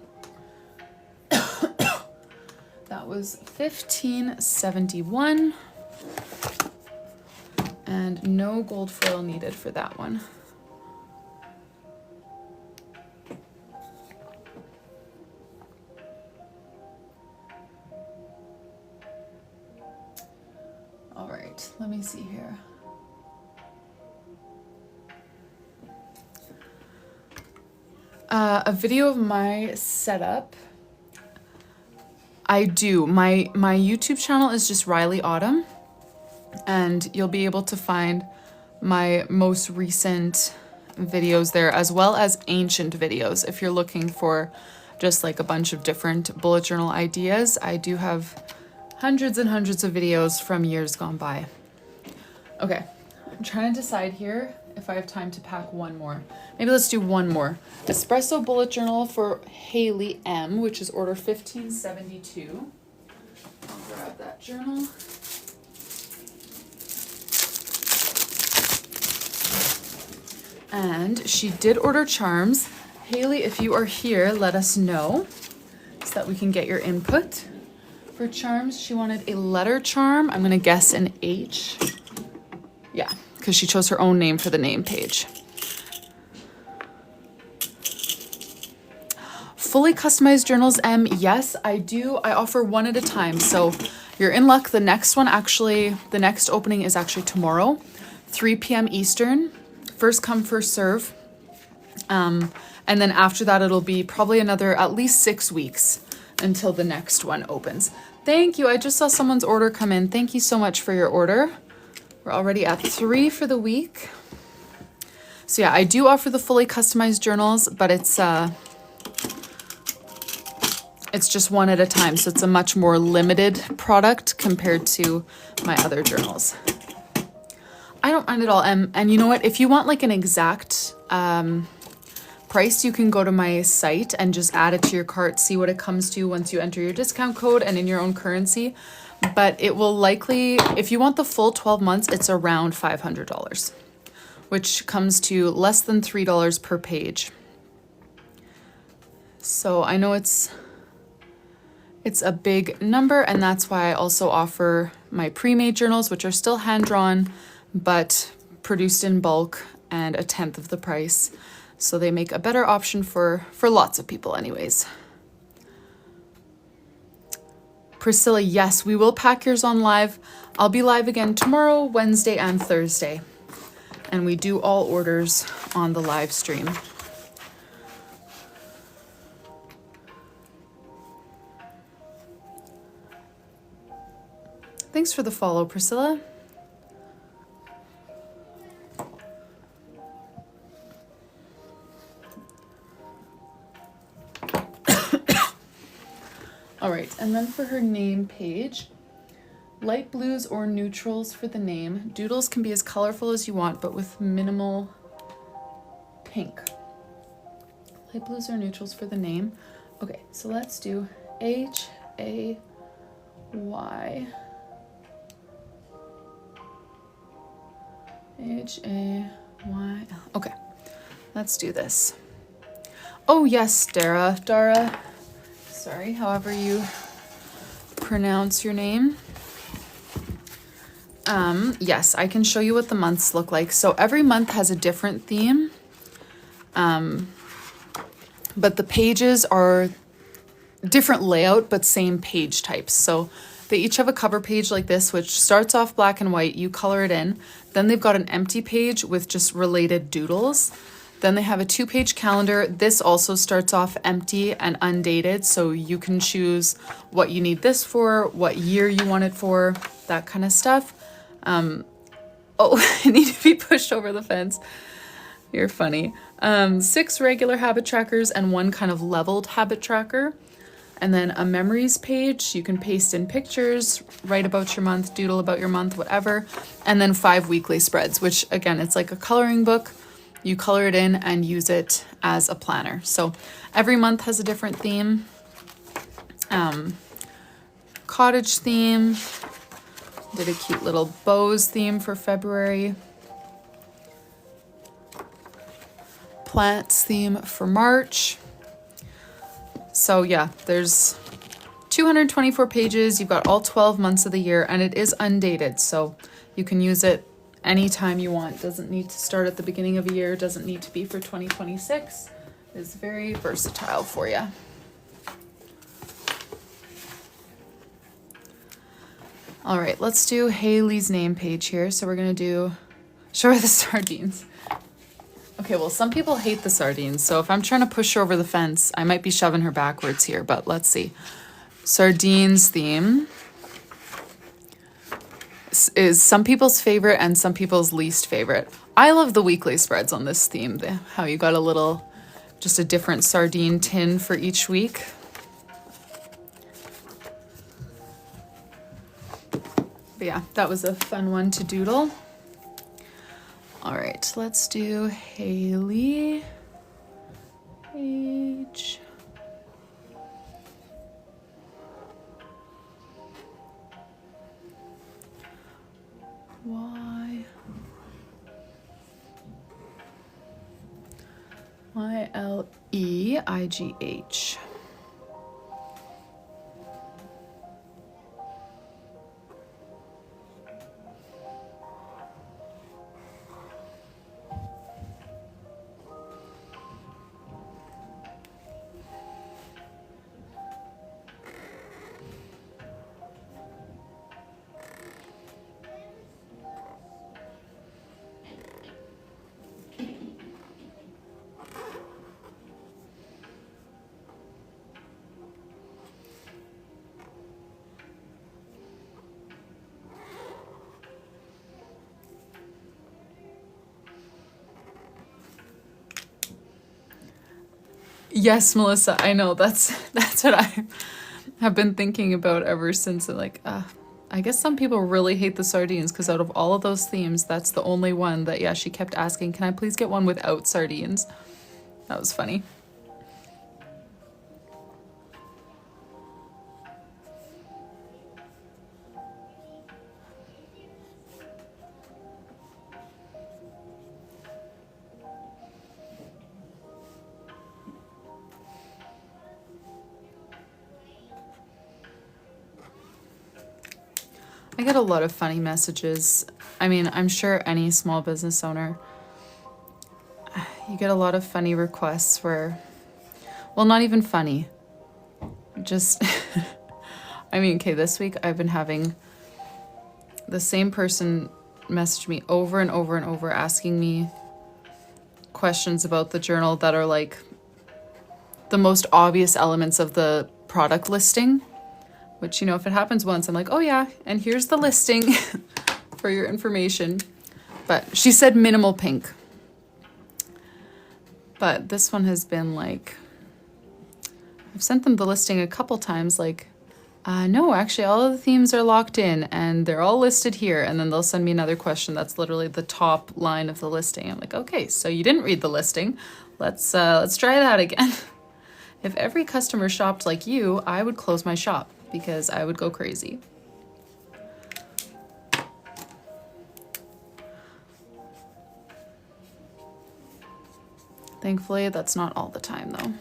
That was $15.71. And no gold foil needed for that one. All right, let me see here. A video of my setup. I do. My YouTube channel is just Rylee Autumn, and you'll be able to find my most recent videos there, as well as ancient videos. If you're looking for just like a bunch of different bullet journal ideas, I do have hundreds and hundreds of videos from years gone by. Okay, I'm trying to decide here if I have time to pack one more. Maybe let's do one more. Espresso bullet journal for Haley M, which is order 1572. I'll grab that journal. And she did order charms. Haley, if you are here, let us know so that we can get your input. For charms, she wanted a letter charm. I'm gonna guess an H. Yeah, because she chose her own name for the name page. Fully customized journals, M. Yes, I do. I offer one at a time. So you're in luck. The next one, actually, the next opening is actually tomorrow, 3 p.m. Eastern. First come, first serve. And then after that, it'll be probably another at least 6 weeks until the next one opens. Thank you. I just saw someone's order come in. Thank you so much for your order. We're already at 3 for the week. So yeah, I do offer the fully customized journals, but it's just one at a time. So it's a much more limited product compared to my other journals. I don't mind at all. And you know what? If you want like an exact price, you can go to my site and just add it to your cart, see what it comes to once you enter your discount code and in your own currency. But it will likely, if you want the full 12 months, it's around $500, which comes to less than $3 per page. So I know it's a big number, and that's why I also offer my pre-made journals, which are still hand-drawn, but produced in bulk and a tenth of the price. So they make a better option for lots of people anyways. Priscilla, yes, we will pack yours on live. I'll be live again tomorrow, Wednesday, and Thursday. And we do all orders on the live stream. Thanks for the follow, Priscilla. All right, and then for her name page, light blues or neutrals for the name. Doodles can be as colorful as you want, but with minimal pink. Light blues are neutrals for the name. Okay, so let's do H-A-Y. H-A-Y. Okay, let's do this. Oh yes, Dara. Sorry, however you pronounce your name. Yes, I can show you what the months look like. So every month has a different theme. But the pages are different layout, but same page types. So they each have a cover page like this, which starts off black and white. You color it in. Then they've got an empty page with just related doodles. Then they have a 2-page calendar. This also starts off empty and undated. So you can choose what you need this for, what year you want it for, that kind of stuff. Oh, I need to be pushed over the fence. You're funny. 6 regular habit trackers and 1 kind of leveled habit tracker. And then a memories page. You can paste in pictures, write about your month, doodle about your month, whatever. And then 5 weekly spreads, which again, it's like a coloring book. You color it in and use it as a planner. So every month has a different theme. Cottage theme. Did a cute little bows theme for February. Plants theme for March. So yeah, there's 224 pages. You've got all 12 months of the year and it is undated. So you can use it anytime you want. Doesn't need to start at the beginning of a year. Doesn't need to be for 2026. It's very versatile for you. All right, let's do Haley's name page here. So we're gonna show her the sardines. Okay, well, some people hate the sardines, so if I'm trying to push her over the fence, I might be shoving her backwards here, but let's see. Sardines theme is some people's favorite and some people's least favorite. I love the weekly spreads on this theme, how you got just a different sardine tin for each week. But yeah, that was a fun one to doodle. All right, let's do Haley. H. Y. Y-L-E-I-G-H. Yes, Melissa, I know. That's what I have been thinking about ever since. Like, I guess some people really hate the sardines because out of all of those themes, that's the only one that, yeah, she kept asking, can I please get one without sardines? That was funny. I get a lot of funny messages. I mean, I'm sure any small business owner, you get a lot of funny requests where, well, not even funny. Just, I mean, okay, this week I've been having the same person message me over and over and over asking me questions about the journal that are like the most obvious elements of the product listing. Which, you know, if it happens once, I'm like, oh yeah, and here's the listing for your information. But she said minimal pink. But this one has been like, I've sent them the listing a couple times, like, No, actually, all of the themes are locked in and they're all listed here. And then they'll send me another question that's literally the top line of the listing. I'm like, okay, so you didn't read the listing. Let's try that again. If every customer shopped like you, I would close my shop because I would go crazy. Thankfully, that's not all the time though.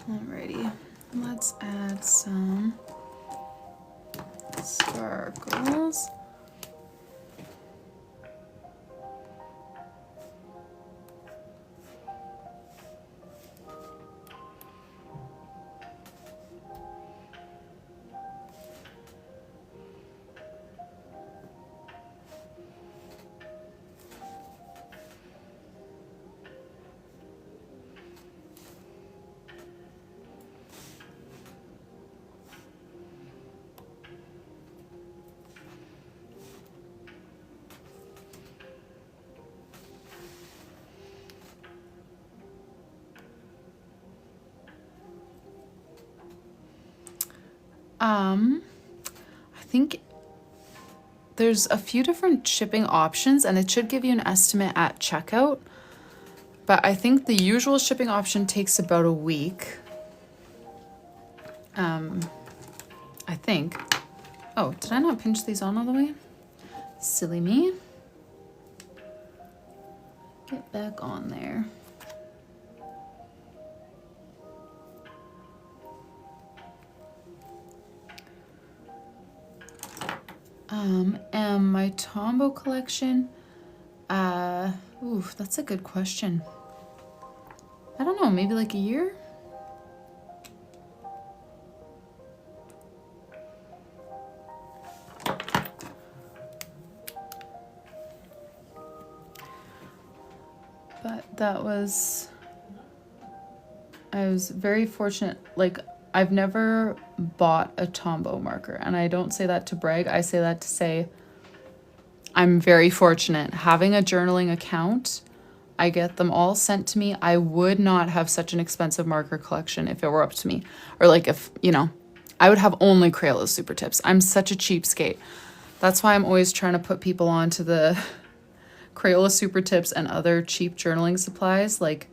Alrighty, let's add some sparkles. I think there's a few different shipping options and it should give you an estimate at checkout. But I think the usual shipping option takes about a week. I think. Oh, did I not pinch these on all the way? Silly me. Get back on there. And my Tombow collection, that's a good question. I don't know, maybe like a year? But I was very fortunate, like I've never bought a Tombow marker, and I don't say that to brag. I say that to say I'm very fortunate. Having a journaling account, I get them all sent to me. I would not have such an expensive marker collection if it were up to me. Or like if, you know, I would have only Crayola Super Tips. I'm such a cheapskate. That's why I'm always trying to put people onto the Crayola Super Tips and other cheap journaling supplies. Like,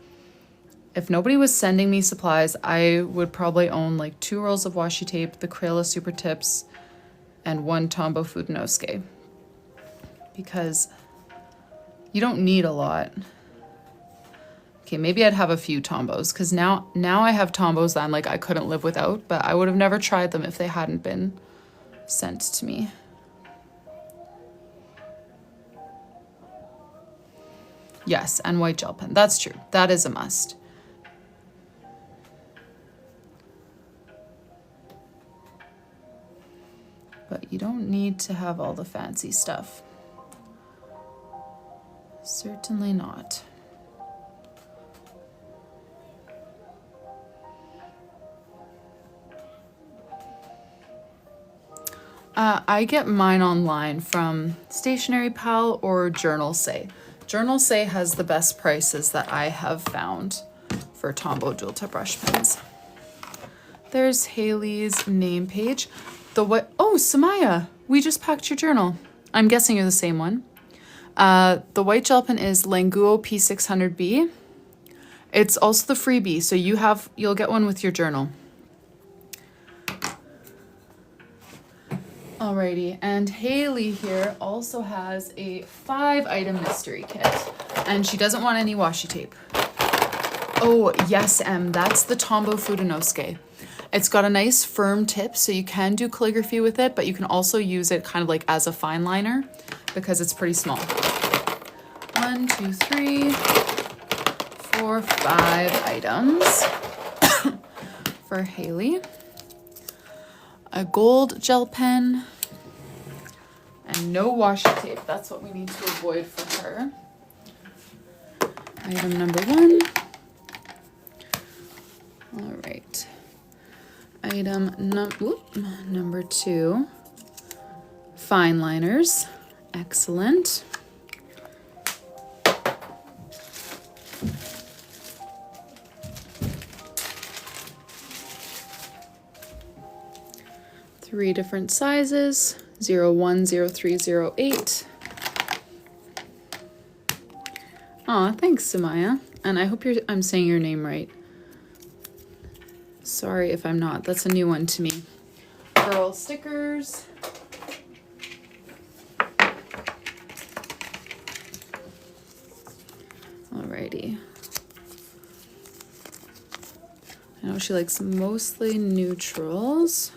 if nobody was sending me supplies, I would probably own like 2 rolls of washi tape, the Crayola Super Tips, and 1 Tombow Fudenosuke. Because you don't need a lot. Okay, maybe I'd have a few Tombows, because now I have Tombows that I'm like I couldn't live without, but I would have never tried them if they hadn't been sent to me. Yes, and white gel pen. That's true. That is a must. But you don't need to have all the fancy stuff. Certainly not. I get mine online from Stationery Pal or Journal Say. Journal Say has the best prices that I have found for Tombow dual tip brush pens. There's Haley's name page. Oh, Somaya, we just packed your journal. I'm guessing you're the same one. The white gel pen is Languo P600B. It's also the freebie, so you'll get one with your journal. Alrighty, and Haley here also has a 5-item mystery kit, and she doesn't want any washi tape. Oh, yes, that's the Tombow Fudenosuke. It's got a nice firm tip, so you can do calligraphy with it, but you can also use it kind of like as a fine liner because it's pretty small. 1, 2, 3, 4, 5 items for Haley. A gold gel pen, and no washi tape. That's what we need to avoid for her. Item number 1. right. Item number 2, fine liners. Excellent. Three different sizes, 01, 03, 08. Aw, thanks, Somaya. And I hope I'm saying your name right. Sorry if I'm not. That's a new one to me. Girl stickers. Alrighty. I know she likes mostly neutrals.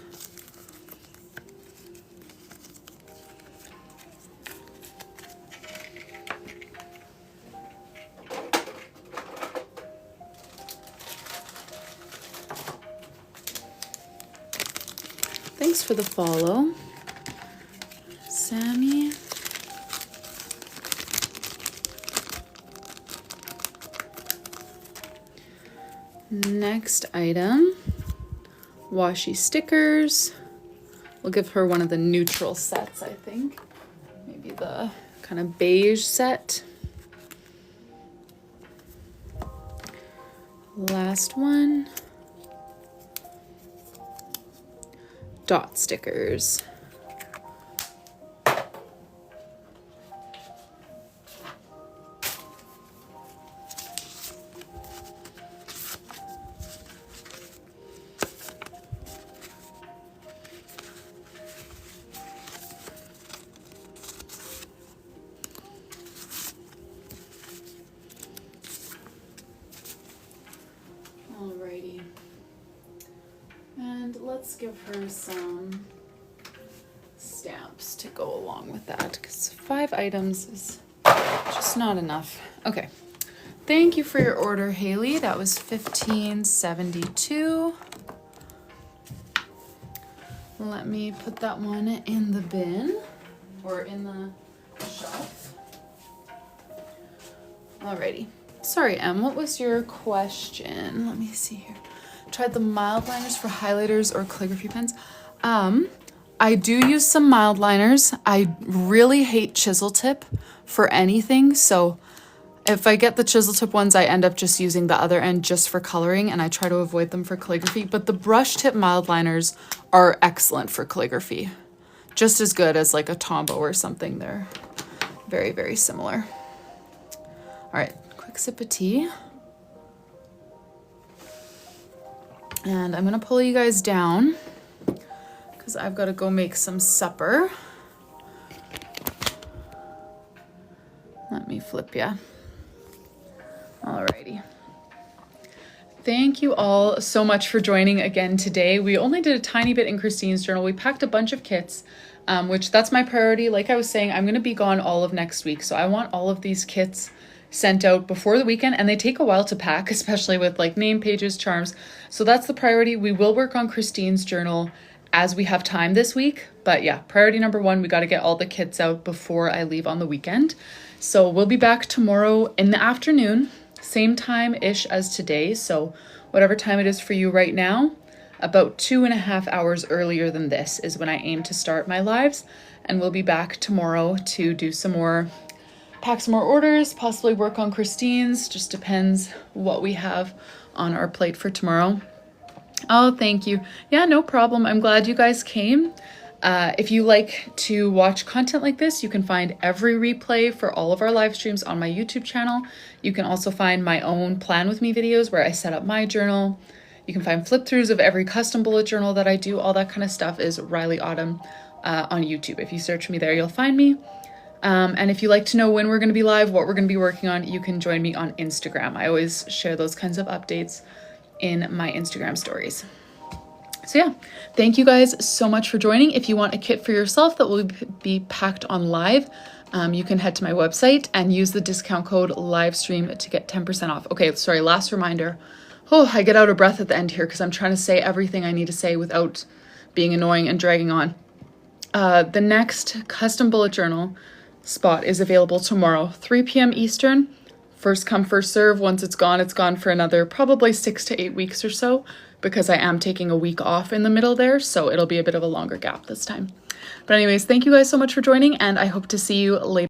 Thanks for the follow, Sammy. Next item, washi stickers. We'll give her one of the neutral sets, I think. Maybe the kind of beige set. Last one. Dot stickers. Alrighty. And let's give her some stamps to go along with that, because 5 items is just not enough. Okay. Thank you for your order, Haley. That was $15.72. Let me put that one in the bin or in the shelf. Alrighty. Sorry, Em, what was your question? Let me see here. Tried the mild liners for highlighters or calligraphy pens. I do use some mild liners. I really hate chisel tip for anything, so if I get the chisel tip ones, I end up just using the other end just for coloring, and I try to avoid them for calligraphy. But the brush tip mild liners are excellent for calligraphy. Just as good as like a Tombow or something. They're very, very similar. All right, quick sip of tea. And I'm gonna pull you guys down because I've got to go make some supper. Let me flip ya. Alrighty. Thank you all so much for joining again today. We only did a tiny bit in Christine's journal. We packed a bunch of kits, which that's my priority. Like I was saying, I'm gonna be gone all of next week. So I want all of these kits sent out before the weekend, and they take a while to pack, especially with like name pages, charms. So that's the priority. We will work on Christine's journal as we have time this week. But yeah, priority number 1, we got to get all the kits out before I leave on the weekend. So we'll be back tomorrow in the afternoon, same time-ish as today. So whatever time it is for you right now, about 2.5 hours earlier than this is when I aim to start my lives. And we'll be back tomorrow to do some more, pack some more orders, possibly work on Christine's. Just depends what we have on our plate for tomorrow. Oh, thank you. Yeah, no problem. I'm glad you guys came. If you like to watch content like this, you can find every replay for all of our live streams on my YouTube channel. You can also find my own plan with me videos where I set up my journal. You can find flip throughs of every custom bullet journal that I do. All that kind of stuff is Rylee Autumn on YouTube. If you search me there, you'll find me. And if you like to know when we're going to be live, what we're going to be working on, you can join me on Instagram. I always share those kinds of updates in my Instagram stories. So yeah, thank you guys so much for joining. If you want a kit for yourself that will be packed on live, you can head to my website and use the discount code livestream to get 10% off. Okay, sorry, last reminder. Oh, I get out of breath at the end here because I'm trying to say everything I need to say without being annoying and dragging on. The next custom bullet journal spot is available tomorrow, 3 p.m. Eastern. First come, first serve. Once it's gone for another probably 6 to 8 weeks or so because I am taking a week off in the middle there, so it'll be a bit of a longer gap this time. But anyways, thank you guys so much for joining, and I hope to see you later.